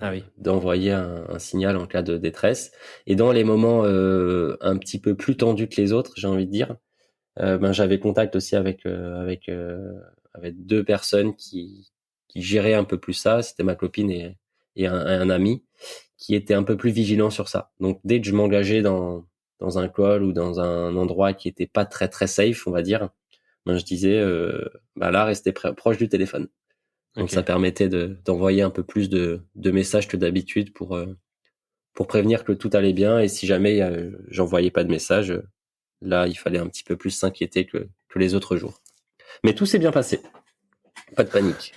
Ah oui. d'envoyer un signal en cas de détresse. Et dans les moments un petit peu plus tendus que les autres, j'ai envie de dire, ben j'avais contact aussi avec deux personnes qui géraient un peu plus ça. C'était ma copine et un ami qui étaient un peu plus vigilants sur ça. Donc dès que je m'engageais dans un call ou dans un endroit qui était pas très très safe, on va dire, ben je disais bah là restez proche du téléphone. Donc ça Ok. permettait d'envoyer un peu plus de messages que d'habitude pour prévenir que tout allait bien. Et si jamais j'envoyais pas de message, là, il fallait un petit peu plus s'inquiéter que les autres jours. Mais tout s'est bien passé. Pas de panique.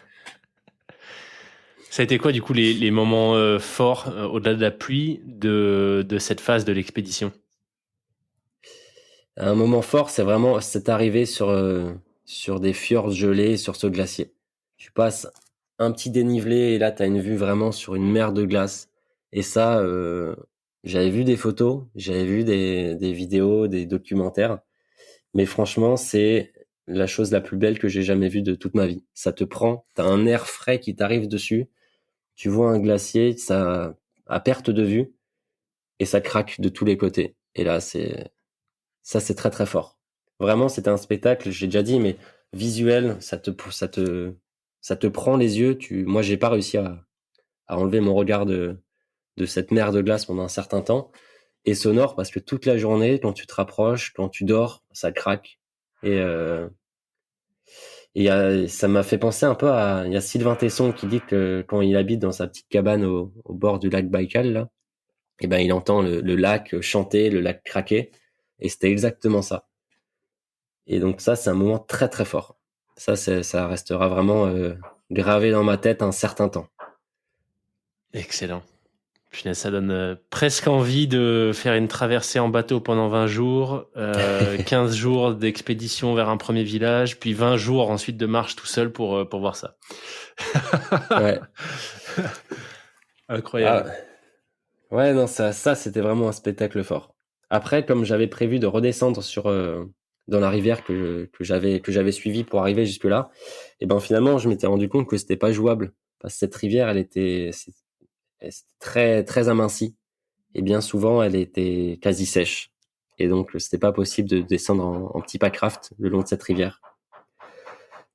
Ça a été quoi, du coup, les moments forts, au-delà de la pluie, de cette phase de l'expédition? Un moment fort, c'est vraiment cette arrivée sur des fjords gelés, sur ce glacier. Tu passes un petit dénivelé et là, tu as une vue vraiment sur une mer de glace. Et ça, j'avais vu des photos, j'avais vu des vidéos, des documentaires. Mais franchement, c'est la chose la plus belle que j'ai jamais vue de toute ma vie. Ça te prend, t'as un air frais qui t'arrive dessus, tu vois un glacier, ça à perte de vue, et ça craque de tous les côtés. Et là, c'est très très fort. Vraiment, c'était un spectacle, j'ai déjà dit, mais visuel, ça te prend les yeux. Moi, j'ai pas réussi à enlever mon regard de cette mer de glace pendant un certain temps. Et sonore, parce que toute la journée, quand tu te rapproches, quand tu dors, ça craque. Et, ça m'a fait penser un peu il y a Sylvain Tesson qui dit que quand il habite dans sa petite cabane au bord du lac Baïkal, là, et ben, il entend le lac chanter, le lac craquer. Et c'était exactement ça. Et donc ça, c'est un moment très, très fort. Ça restera vraiment, gravé dans ma tête un certain temps. Excellent. Punaise, ça donne presque envie de faire une traversée en bateau pendant 20 jours, 15 jours d'expédition vers un premier village, puis 20 jours ensuite de marche tout seul pour voir ça. Ouais. Ah, Incroyable. ouais, non, ça, c'était vraiment un spectacle fort. Après, comme j'avais prévu de redescendre dans la rivière que j'avais suivie pour arriver jusque-là, et ben, finalement, je m'étais rendu compte que c'était pas jouable. Parce que cette rivière, elle était très, très amincie. Et bien souvent, elle était quasi sèche. Et donc, c'était pas possible de descendre en petit packraft le long de cette rivière.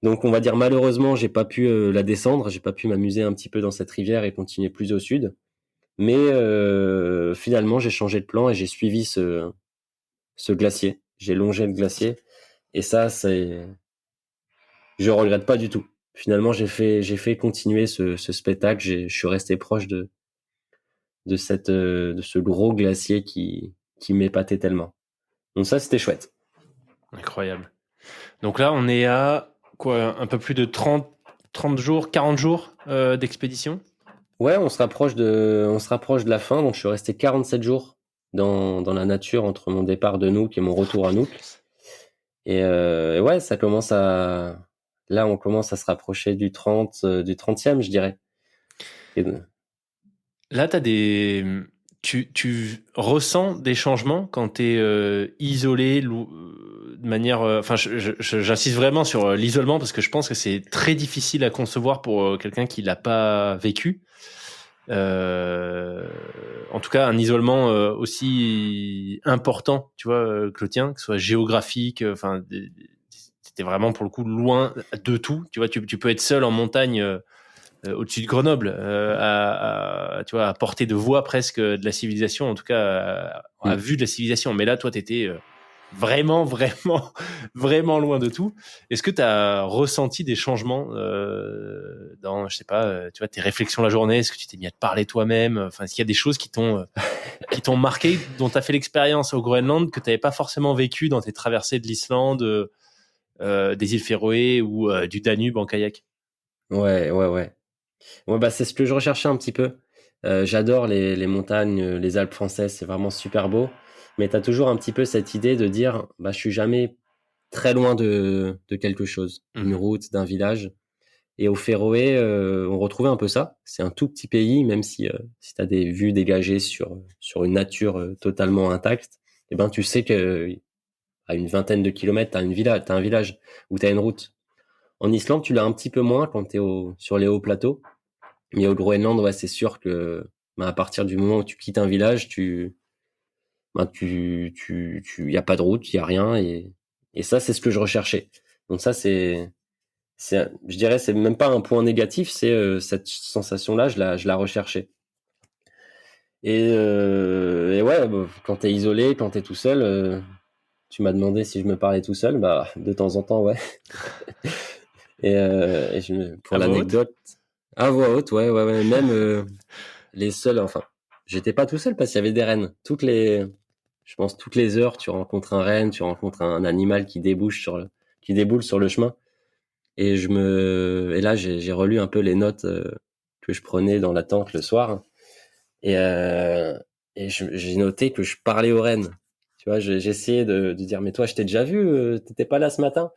Donc, on va dire malheureusement, j'ai pas pu la descendre, j'ai pas pu m'amuser un petit peu dans cette rivière et continuer plus au sud. Mais finalement, j'ai changé de plan et j'ai suivi ce glacier. J'ai longé le glacier. Et ça, je regrette pas du tout. Finalement, j'ai fait continuer ce spectacle. Je suis resté proche de ce gros glacier qui m'épatait tellement. Donc ça, c'était chouette. Incroyable. Donc là, on est à quoi, un peu plus de 30 jours, 40 jours d'expédition? Ouais, on se rapproche de la fin. Donc, je suis resté 47 jours dans la nature entre mon départ de Nuuk et mon retour à Nuuk. Et ouais, là, on commence à se rapprocher du 30e, je dirais. Et, Là, tu ressens des changements quand tu es isolé de manière. Enfin, j'insiste vraiment sur l'isolement parce que je pense que c'est très difficile à concevoir pour quelqu'un qui l'a pas vécu. En tout cas, un isolement aussi important, tu vois, que le tien, que ce soit géographique. Enfin, c'était vraiment pour le coup loin de tout. Tu vois, tu peux être seul en montagne. Au-dessus de Grenoble, tu vois, à portée de voix presque de la civilisation, en tout cas à vue de la civilisation. Mais là, toi, tu étais vraiment, vraiment, vraiment loin de tout. Est-ce que tu as ressenti des changements dans, je sais pas, tu vois, tes réflexions la journée? Est-ce que tu t'es mis à te parler toi-même? Enfin, est-ce qu'il y a des choses qui t'ont marqué, dont tu as fait l'expérience au Groenland que tu n'avais pas forcément vécu dans tes traversées de l'Islande, des îles Féroé ou du Danube en kayak? ouais, ouais, ouais. Ouais, bah, c'est ce que je recherchais un petit peu. J'adore les montagnes, les Alpes françaises, c'est vraiment super beau. Mais tu as toujours un petit peu cette idée de dire, bah, je suis jamais très loin de quelque chose, d'une route, d'un village. Et au Féroé, on retrouvait un peu ça. C'est un tout petit pays, même si tu as des vues dégagées sur une nature totalement intacte, eh ben, tu sais que à une vingtaine de kilomètres, t'as un village où tu as une route. En Islande, tu l'as un petit peu moins quand tu es sur les hauts plateaux. Mais au Groenland, ouais, c'est sûr que à partir du moment où tu quittes un village, y a pas de route, il y a rien, et ça, c'est ce que je recherchais. Donc ça, je dirais, c'est même pas un point négatif, c'est cette sensation-là, je la recherchais. Et ouais, bah, quand t'es isolé, quand t'es tout seul, tu m'as demandé si je me parlais tout seul, bah de temps en temps, ouais. Pour À voix haute? l'anecdote, à voix haute, ouais, ouais, ouais, même les seuls, enfin, j'étais pas tout seul parce qu'il y avait des rennes. Je pense toutes les heures, tu rencontres un renne, tu rencontres un animal qui déboule sur le chemin. Et là, j'ai relu un peu les notes que je prenais dans la tente le soir. Et, euh, j'ai noté que je parlais aux rennes. Tu vois, j'ai essayé de dire, mais toi, je t'ai déjà vu, t'étais pas là ce matin.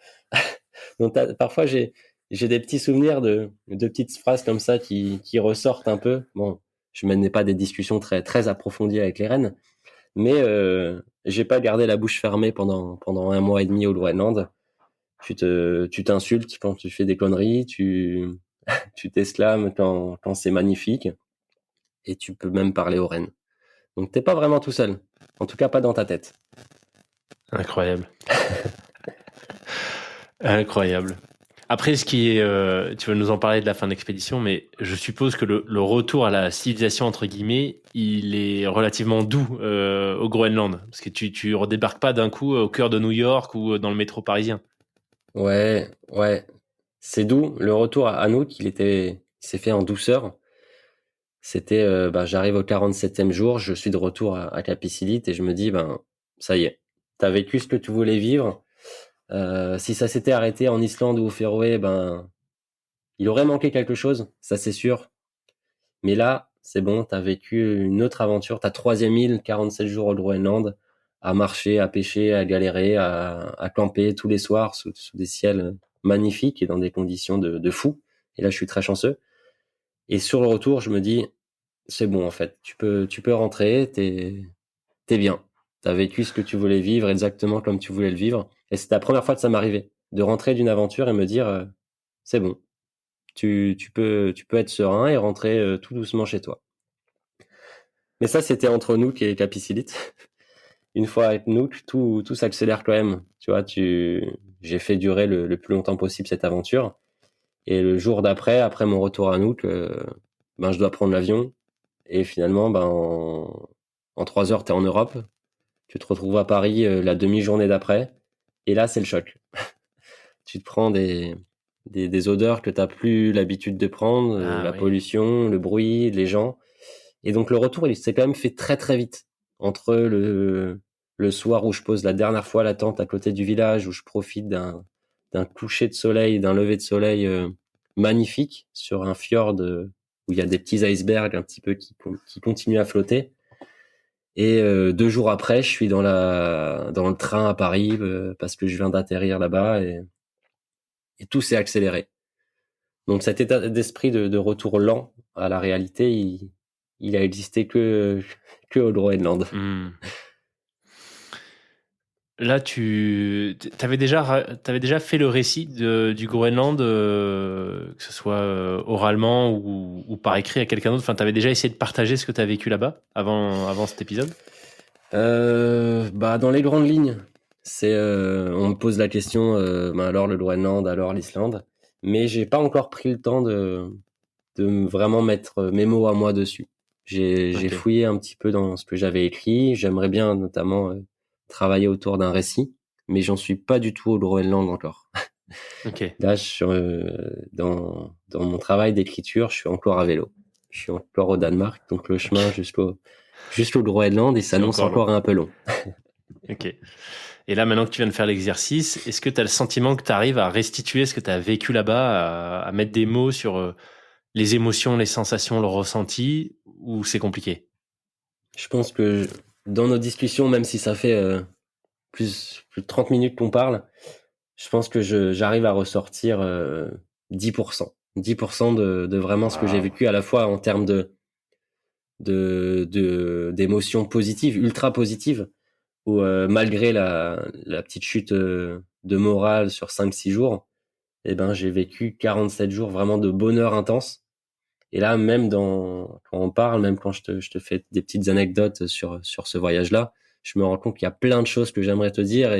Donc, parfois, j'ai des petits souvenirs de petites phrases comme ça qui ressortent un peu. Bon, je menais pas des discussions très, très approfondies avec les rennes, mais j'ai pas gardé la bouche fermée pendant 1 mois et demi au Groenland. Tu t'insultes quand tu fais des conneries, tu t'exclames quand c'est magnifique, et tu peux même parler aux rennes. Donc t'es pas vraiment tout seul. En tout cas, pas dans ta tête. Incroyable. Incroyable. Après, tu vas nous en parler de la fin d'expédition, mais je suppose que le retour à la civilisation, entre guillemets, il est relativement doux au Groenland. Parce que tu redébarques pas d'un coup au cœur de New York ou dans le métro parisien. Ouais, ouais. C'est doux. Le retour à Anouk, il s'est fait en douceur. C'était, bah, j'arrive au 47e jour, je suis de retour à Capicilite et je me dis, ben, ça y est, t'as vécu ce que tu voulais vivre. Si ça s'était arrêté en Islande ou au Féroé, ben, il aurait manqué quelque chose, ça c'est sûr. Mais là, c'est bon, t'as vécu une autre aventure, ta troisième île, 47 jours au Groenland, à marcher, à pêcher, à galérer, à camper tous les soirs sous des ciels magnifiques et dans des conditions de fou. Et là, je suis très chanceux. Et sur le retour, je me dis, c'est bon, en fait. Tu peux rentrer, t'es bien. T'as vécu ce que tu voulais vivre exactement comme tu voulais le vivre. Et c'était la première fois que ça m'arrivait. De rentrer d'une aventure et me dire, c'est bon. Tu peux être serein et rentrer tout doucement chez toi. Mais ça, c'était entre Nook et Capicilite. Une fois avec Nook, tout s'accélère quand même. Tu vois, j'ai fait durer le plus longtemps possible cette aventure. Et le jour d'après, après mon retour à Nook, je dois prendre l'avion. Et finalement, en 3 heures, t'es en Europe. Tu te retrouves à Paris la demi-journée d'après, et là, c'est le choc. Tu te prends des odeurs que tu n'as plus l'habitude de prendre, la pollution, le bruit, les gens. Et donc, le retour, il s'est quand même fait très, très vite. Entre le soir où je pose la dernière fois la tente à côté du village, où je profite d'un coucher de soleil, d'un lever de soleil magnifique sur un fjord où il y a des petits icebergs un petit peu qui continuent à flotter. Et 2 jours après, je suis dans le train à Paris parce que je viens d'atterrir là-bas et tout s'est accéléré. Donc cet état d'esprit de retour lent à la réalité, il a existé que au Groenland. Là, tu avais déjà fait le récit du Groenland, que ce soit oralement ou par écrit à quelqu'un d'autre. Enfin, tu avais déjà essayé de partager ce que tu as vécu là-bas avant cet épisode? Dans les grandes lignes, on me pose la question, alors le Groenland, alors l'Islande, mais j'ai pas encore pris le temps de vraiment mettre mes mots à moi dessus. J'ai fouillé un petit peu dans ce que j'avais écrit. J'aimerais bien notamment travailler autour d'un récit, mais j'en suis pas du tout au Groenland encore. Là, je suis dans mon travail d'écriture, je suis encore à vélo. Je suis encore au Danemark, donc le chemin jusqu'au Groenland, il s'annonce encore un peu long. Ok. Et là, maintenant que tu viens de faire l'exercice, est-ce que tu as le sentiment que tu arrives à restituer ce que tu as vécu là-bas, à mettre des mots sur les émotions, les sensations, le ressenti, ou c'est compliqué? Je pense que dans nos discussions, même si ça fait plus de 30 minutes qu'on parle, je pense que j'arrive à ressortir 10%. 10% de vraiment ce que j'ai vécu, à la fois en termes d'émotions positives, ultra positives, où malgré la petite chute de morale sur 5-6 jours, j'ai vécu 47 jours vraiment de bonheur intense. Et là, même quand on parle, même quand je te fais des petites anecdotes sur ce voyage-là, je me rends compte qu'il y a plein de choses que j'aimerais te dire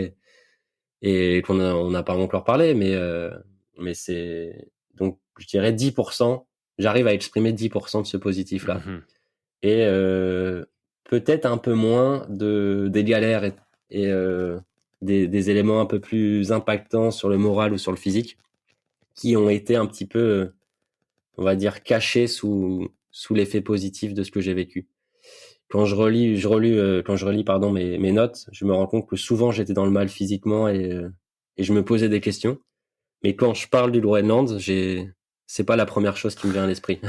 et on n'a pas encore parlé, mais c'est donc je dirais 10%. J'arrive à exprimer 10% de ce positif-là. Et peut-être un peu moins des galères et des éléments un peu plus impactants sur le moral ou sur le physique qui ont été un petit peu, on va dire, cachés sous l'effet positif de ce que j'ai vécu. Quand je relis pardon mes notes, je me rends compte que souvent j'étais dans le mal physiquement et je me posais des questions. Mais quand je parle du Groenland, c'est pas la première chose qui me vient à l'esprit.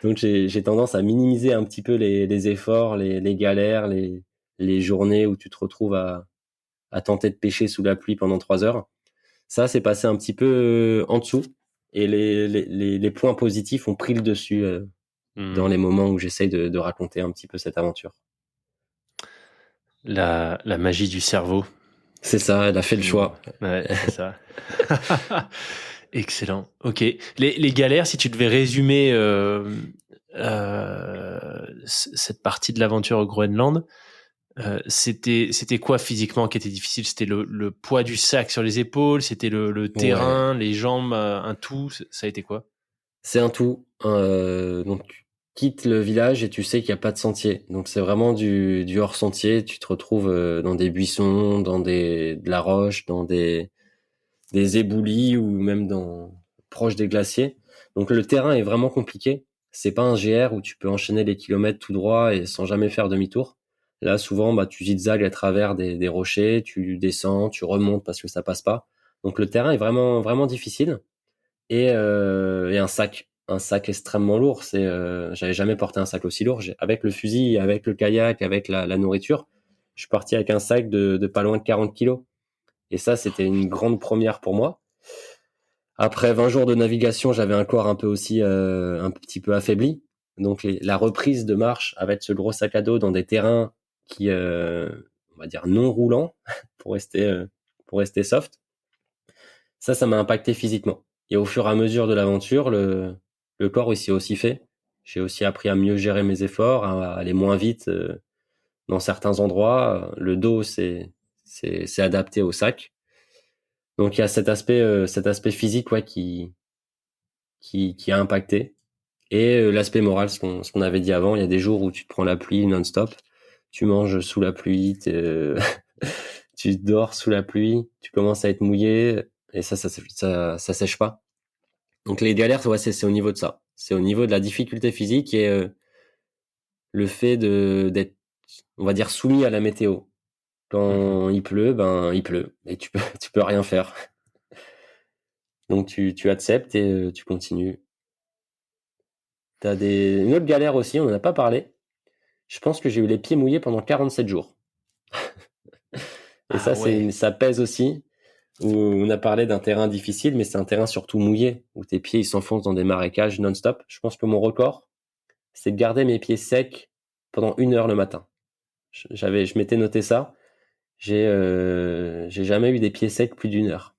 Donc j'ai tendance à minimiser un petit peu les efforts, les galères, les journées où tu te retrouves à tenter de pêcher sous la pluie pendant 3 heures. Ça, c'est passé un petit peu en dessous et les points positifs ont pris le dessus dans les moments où j'essaye de raconter un petit peu cette aventure. La magie du cerveau. C'est ça, elle a fait le choix. Ouais, c'est ça. Excellent. Ok. Les galères, si tu devais résumer cette partie de l'aventure au Groenland, c'était quoi physiquement qui était difficile? C'était le poids du sac sur les épaules, c'était le terrain, les jambes, un tout. Ça a été quoi? C'est un tout. Donc tu quittes le village et tu sais qu'il n'y a pas de sentier. Donc c'est vraiment du hors sentier. Tu te retrouves dans des buissons, de la roche, dans des éboulis ou même proche des glaciers. Donc le terrain est vraiment compliqué. C'est pas un GR où tu peux enchaîner les kilomètres tout droit et sans jamais faire demi-tour. Là, souvent, tu zigzags à travers des rochers, tu descends, tu remontes parce que ça passe pas. Donc le terrain est vraiment, vraiment difficile. Et un sac extrêmement lourd. J'avais jamais porté un sac aussi lourd. Avec le fusil, avec le kayak, avec la nourriture, je suis parti avec un sac de pas loin de 40 kilos. Et ça, c'était une grande première pour moi. Après 20 jours de navigation, j'avais un corps un peu aussi, un petit peu affaibli. Donc la reprise de marche avec ce gros sac à dos dans des terrains qui, on va dire, non roulants, pour rester soft, ça m'a impacté physiquement. Et au fur et à mesure de l'aventure, le corps il s'est aussi fait. J'ai aussi appris à mieux gérer mes efforts, à aller moins vite dans certains endroits. Le dos c'est adapté au sac. Donc il y a cet aspect physique qui a impacté et l'aspect moral, ce qu'on avait dit avant. Il y a des jours où tu te prends la pluie non-stop, tu manges sous la pluie, tu dors sous la pluie, tu commences à être mouillé et ça sèche pas. Donc les galères, ouais, c'est au niveau de ça. C'est au niveau de la difficulté physique et le fait d'être, on va dire, soumis à la météo. Quand il pleut, ben il pleut et tu peux rien faire. Donc tu acceptes et tu continues. Une autre galère aussi, on en a pas parlé. Je pense que j'ai eu les pieds mouillés pendant 47 jours. Et Ah ouais. ça pèse aussi. Où on a parlé d'un terrain difficile, mais c'est un terrain surtout mouillé, où tes pieds ils s'enfoncent dans des marécages non-stop. Je pense que mon record, c'est de garder mes pieds secs pendant 1 heure le matin. Je m'étais noté ça. J'ai jamais eu des pieds secs plus d'1 heure.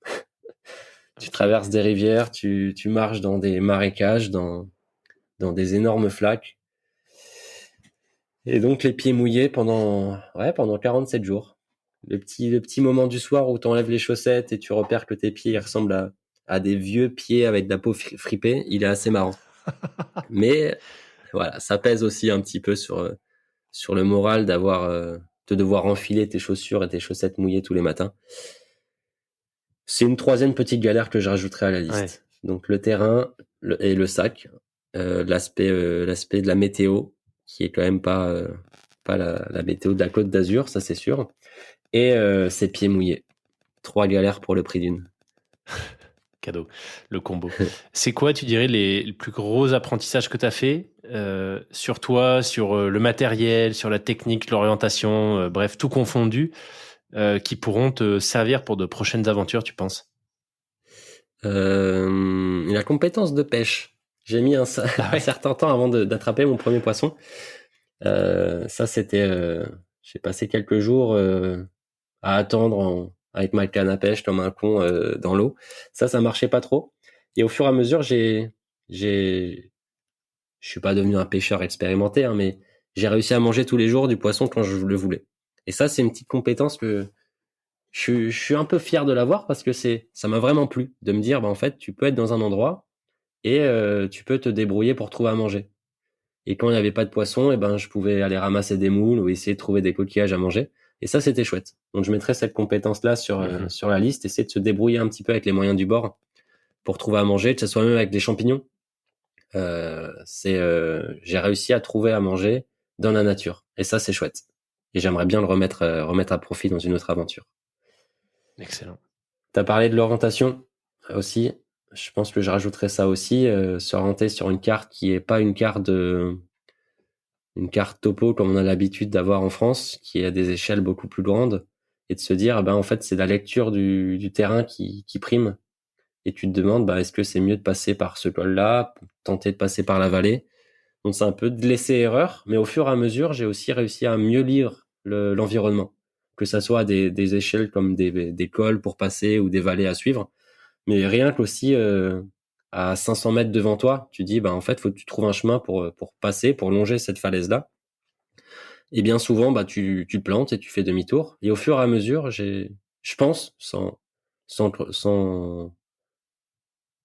Tu Ok. traverses des rivières, tu marches dans des marécages, dans des énormes flaques. Et donc les pieds mouillés pendant 47 jours. Le petit moment du soir où tu enlèves les chaussettes et tu repères que tes pieds ils ressemblent à des vieux pieds avec de la peau fripée, il est assez marrant. Mais voilà, ça pèse aussi un petit peu sur le moral de devoir enfiler tes chaussures et tes chaussettes mouillées tous les matins. C'est une troisième petite galère que je rajouterai à la Ouais. liste. Donc le terrain et le sac, l'aspect de la météo qui est quand même pas la météo de la Côte d'Azur, ça c'est sûr, et ses pieds mouillés. 3 galères pour le prix d'une. Cadeau, le combo. C'est quoi, tu dirais, les plus gros apprentissages que tu as fait sur toi, sur le matériel, sur la technique, l'orientation, bref, tout confondu, qui pourront te servir pour de prochaines aventures, tu penses? La compétence de pêche. J'ai mis Ah un ouais. certain temps avant d'attraper mon premier poisson. Ça, c'était, j'ai passé quelques jours à attendre avec ma canne à pêche comme un con dans l'eau. Ça marchait pas trop. Et au fur et à mesure, je suis pas devenu un pêcheur expérimenté, hein, mais j'ai réussi à manger tous les jours du poisson quand je le voulais. Et ça, c'est une petite compétence que je suis un peu fier de l'avoir parce que ça m'a vraiment plu de me dire, bah, en fait, tu peux être dans un endroit et tu peux te débrouiller pour trouver à manger. Et quand il n'y avait pas de poisson, et ben, je pouvais aller ramasser des moules ou essayer de trouver des coquillages à manger. Et ça, c'était chouette. Donc, je mettrais cette compétence-là Mhm. sur la liste, essayer de se débrouiller un petit peu avec les moyens du bord pour trouver à manger, que ce soit même avec des champignons. J'ai réussi à trouver à manger dans la nature. Et ça, c'est chouette. Et j'aimerais bien le remettre à profit dans une autre aventure. Excellent. T'as parlé de l'orientation aussi. Je pense que je rajouterais ça aussi, s'orienter sur une carte qui est pas une carte topo comme on a l'habitude d'avoir en France, qui est à des échelles beaucoup plus grandes, et de se dire, ben en fait, c'est la lecture du terrain qui prime. Et tu te demandes, bah, est-ce que c'est mieux de passer par ce col-là, tenter de passer par la vallée. Donc c'est un peu de laisser erreur, mais au fur et à mesure, j'ai aussi réussi à mieux lire l'environnement, que ça soit des échelles comme des cols pour passer ou des vallées à suivre, mais rien qu'aussi à 500 mètres devant toi, tu dis, bah en fait, faut que tu trouves un chemin pour passer, pour longer cette falaise-là. Et bien souvent, bah tu te plantes et tu fais demi-tour. Et au fur et à mesure, je pense, sans, sans,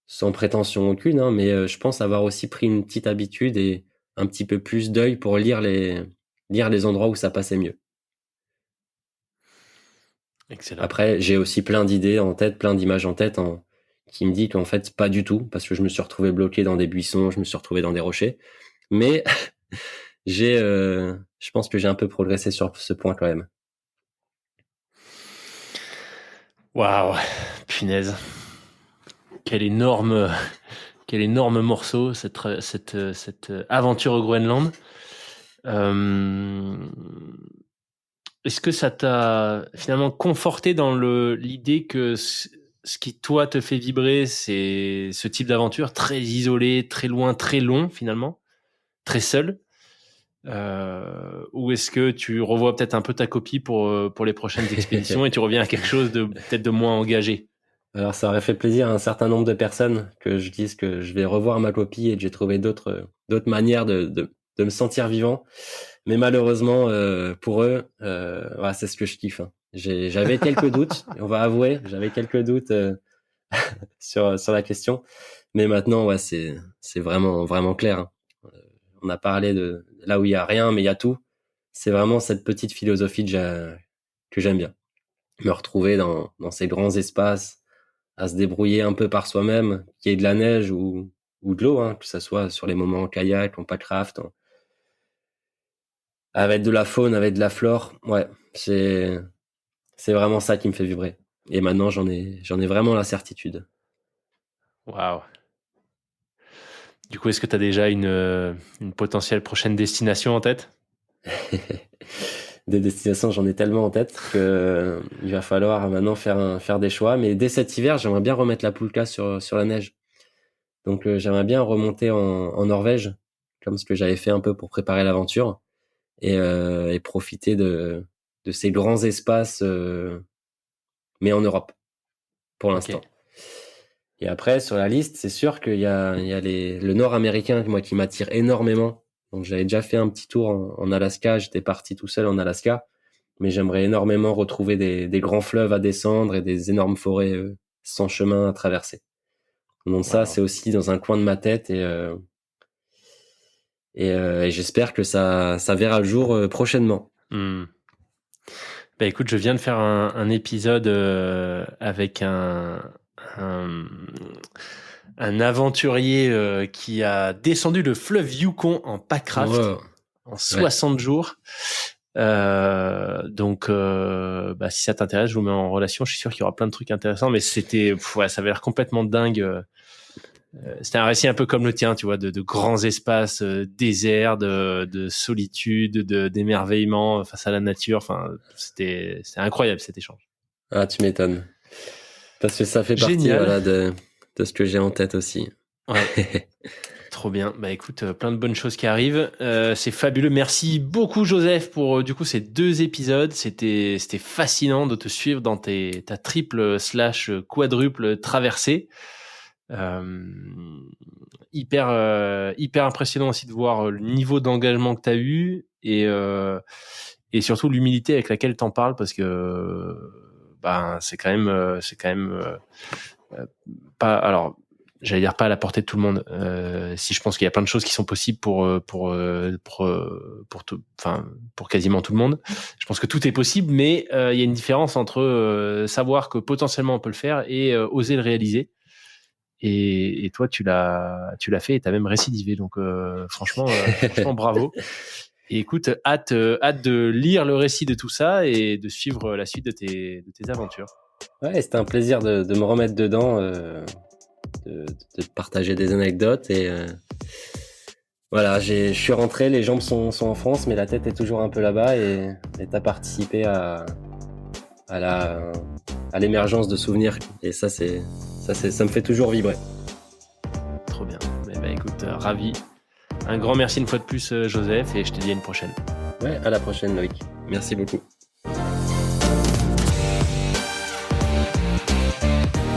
sans prétention aucune, hein, mais je pense avoir aussi pris une petite habitude et un petit peu plus d'œil pour lire les endroits où ça passait mieux. Excellent. Après, j'ai aussi plein d'idées en tête, plein d'images en tête qui me dit qu'en fait, pas du tout, parce que je me suis retrouvé bloqué dans des buissons, je me suis retrouvé dans des rochers. Mais je pense que j'ai un peu progressé sur ce point quand même. Waouh, punaise. Quel énorme, quel énorme morceau, cette aventure au Groenland. Euh, Est-ce que ça t'a finalement conforté dans l'idée que ce qui toi te fait vibrer, c'est ce type d'aventure très isolé, très loin, très long finalement, très seul? Ou est-ce que tu revois peut-être un peu ta copie pour les prochaines expéditions et tu reviens à quelque chose de peut-être de moins engagé? Alors, ça aurait fait plaisir à un certain nombre de personnes que je dise que je vais revoir ma copie et que j'ai trouvé d'autres manières de me sentir vivant. Mais malheureusement, pour eux, ouais, c'est ce que je kiffe, hein. J'avais quelques doutes, on va avouer, j'avais quelques doutes sur la question. Mais maintenant, ouais, c'est vraiment, vraiment clair, hein. On a parlé de là où il y a rien, mais il y a tout. c'est vraiment cette petite philosophie que j'aime bien. Me retrouver dans ces grands espaces, à se débrouiller un peu par soi-même, qu'il y ait de la neige ou de l'eau, hein, que ça soit sur les moments en kayak, en pack-craft, avec de la faune, avec de la flore. Ouais, c'est vraiment ça qui me fait vibrer. Et maintenant, j'en ai vraiment la certitude. Waouh. Du coup, est-ce que tu as déjà une potentielle prochaine destination en tête? Des destinations, j'en ai tellement en tête que il va falloir maintenant faire des choix. Mais dès cet hiver, j'aimerais bien remettre la Pulka sur la neige. Donc, j'aimerais bien remonter en Norvège, comme ce que j'avais fait un peu pour préparer l'aventure, et profiter de ces grands espaces, mais en Europe, pour l'instant. Okay. Et après, sur la liste, c'est sûr qu'il y a le nord américain, moi, qui m'attire énormément. Donc, j'avais déjà fait un petit tour en Alaska. J'étais parti tout seul en Alaska. Mais j'aimerais énormément retrouver des grands fleuves à descendre et des énormes forêts sans chemin à traverser. Donc ça, c'est aussi dans un coin de ma tête et j'espère que ça verra le jour prochainement. Bah écoute, je viens de faire un épisode avec un aventurier qui a descendu le fleuve Yukon en pack-craft en 60 jours. Donc si ça t'intéresse, je vous mets en relation. Je suis sûr qu'il y aura plein de trucs intéressants, mais ça avait l'air complètement dingue. C'était un récit un peu comme le tien, tu vois, de grands espaces déserts, de solitude, d'émerveillement face à la nature. Enfin, c'était incroyable cet échange. Ah, tu m'étonnes. Parce que ça fait partie de ce que j'ai en tête aussi. Ouais. Trop bien. Bah écoute, plein de bonnes choses qui arrivent. C'est fabuleux. Merci beaucoup Joseph pour du coup ces 2 épisodes. C'était fascinant de te suivre dans ta triple / quadruple traversée. Hyper impressionnant aussi de voir le niveau d'engagement que tu as eu et surtout l'humilité avec laquelle tu en parles, parce que c'est quand même pas, alors j'allais dire pas à la portée de tout le monde. Si je pense qu'il y a plein de choses qui sont possibles pour quasiment tout le monde. Je pense que tout est possible, mais il y a une différence entre savoir que potentiellement on peut le faire et oser le réaliser. Et toi, tu l'as fait et t'as même récidivé. Donc, franchement, bravo. Et écoute, hâte de lire le récit de tout ça et de suivre la suite de tes aventures. Ouais, c'était un plaisir de me remettre dedans, de partager des anecdotes et voilà, je suis rentré, les jambes sont en France, mais la tête est toujours un peu là-bas et t'as participé à l'émergence de souvenirs et ça me fait toujours vibrer. Trop bien. Écoute, ravi. Un grand merci une fois de plus Joseph et je te dis à une prochaine. Ouais, à la prochaine Loïc. Merci beaucoup.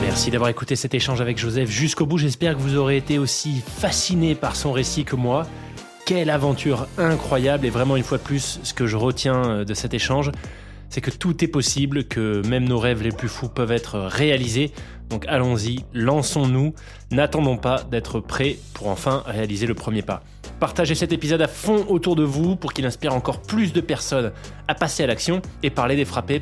Merci d'avoir écouté cet échange avec Joseph jusqu'au bout. J'espère que vous aurez été aussi fasciné par son récit que moi. Quelle aventure incroyable, et vraiment une fois de plus, ce que je retiens de cet échange, c'est que tout est possible, que même nos rêves les plus fous peuvent être réalisés. Donc allons-y, lançons-nous, n'attendons pas d'être prêts pour enfin réaliser le premier pas. Partagez cet épisode à fond autour de vous pour qu'il inspire encore plus de personnes à passer à l'action et parlez des frappés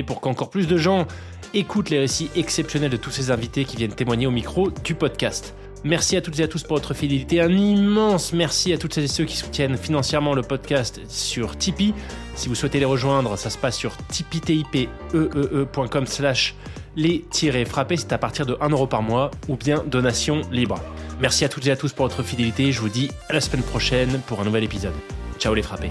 pour qu'encore plus de gens écoutent les récits exceptionnels de tous ces invités qui viennent témoigner au micro du podcast. Merci à toutes et à tous pour votre fidélité. Un immense merci à toutes celles et ceux qui soutiennent financièrement le podcast sur Tipeee. Si vous souhaitez les rejoindre, ça se passe sur tipeee.com/les-frappés. C'est à partir de 1 € par mois ou bien donation libre. Merci à toutes et à tous pour votre fidélité. Je vous dis à la semaine prochaine pour un nouvel épisode. Ciao les frappés.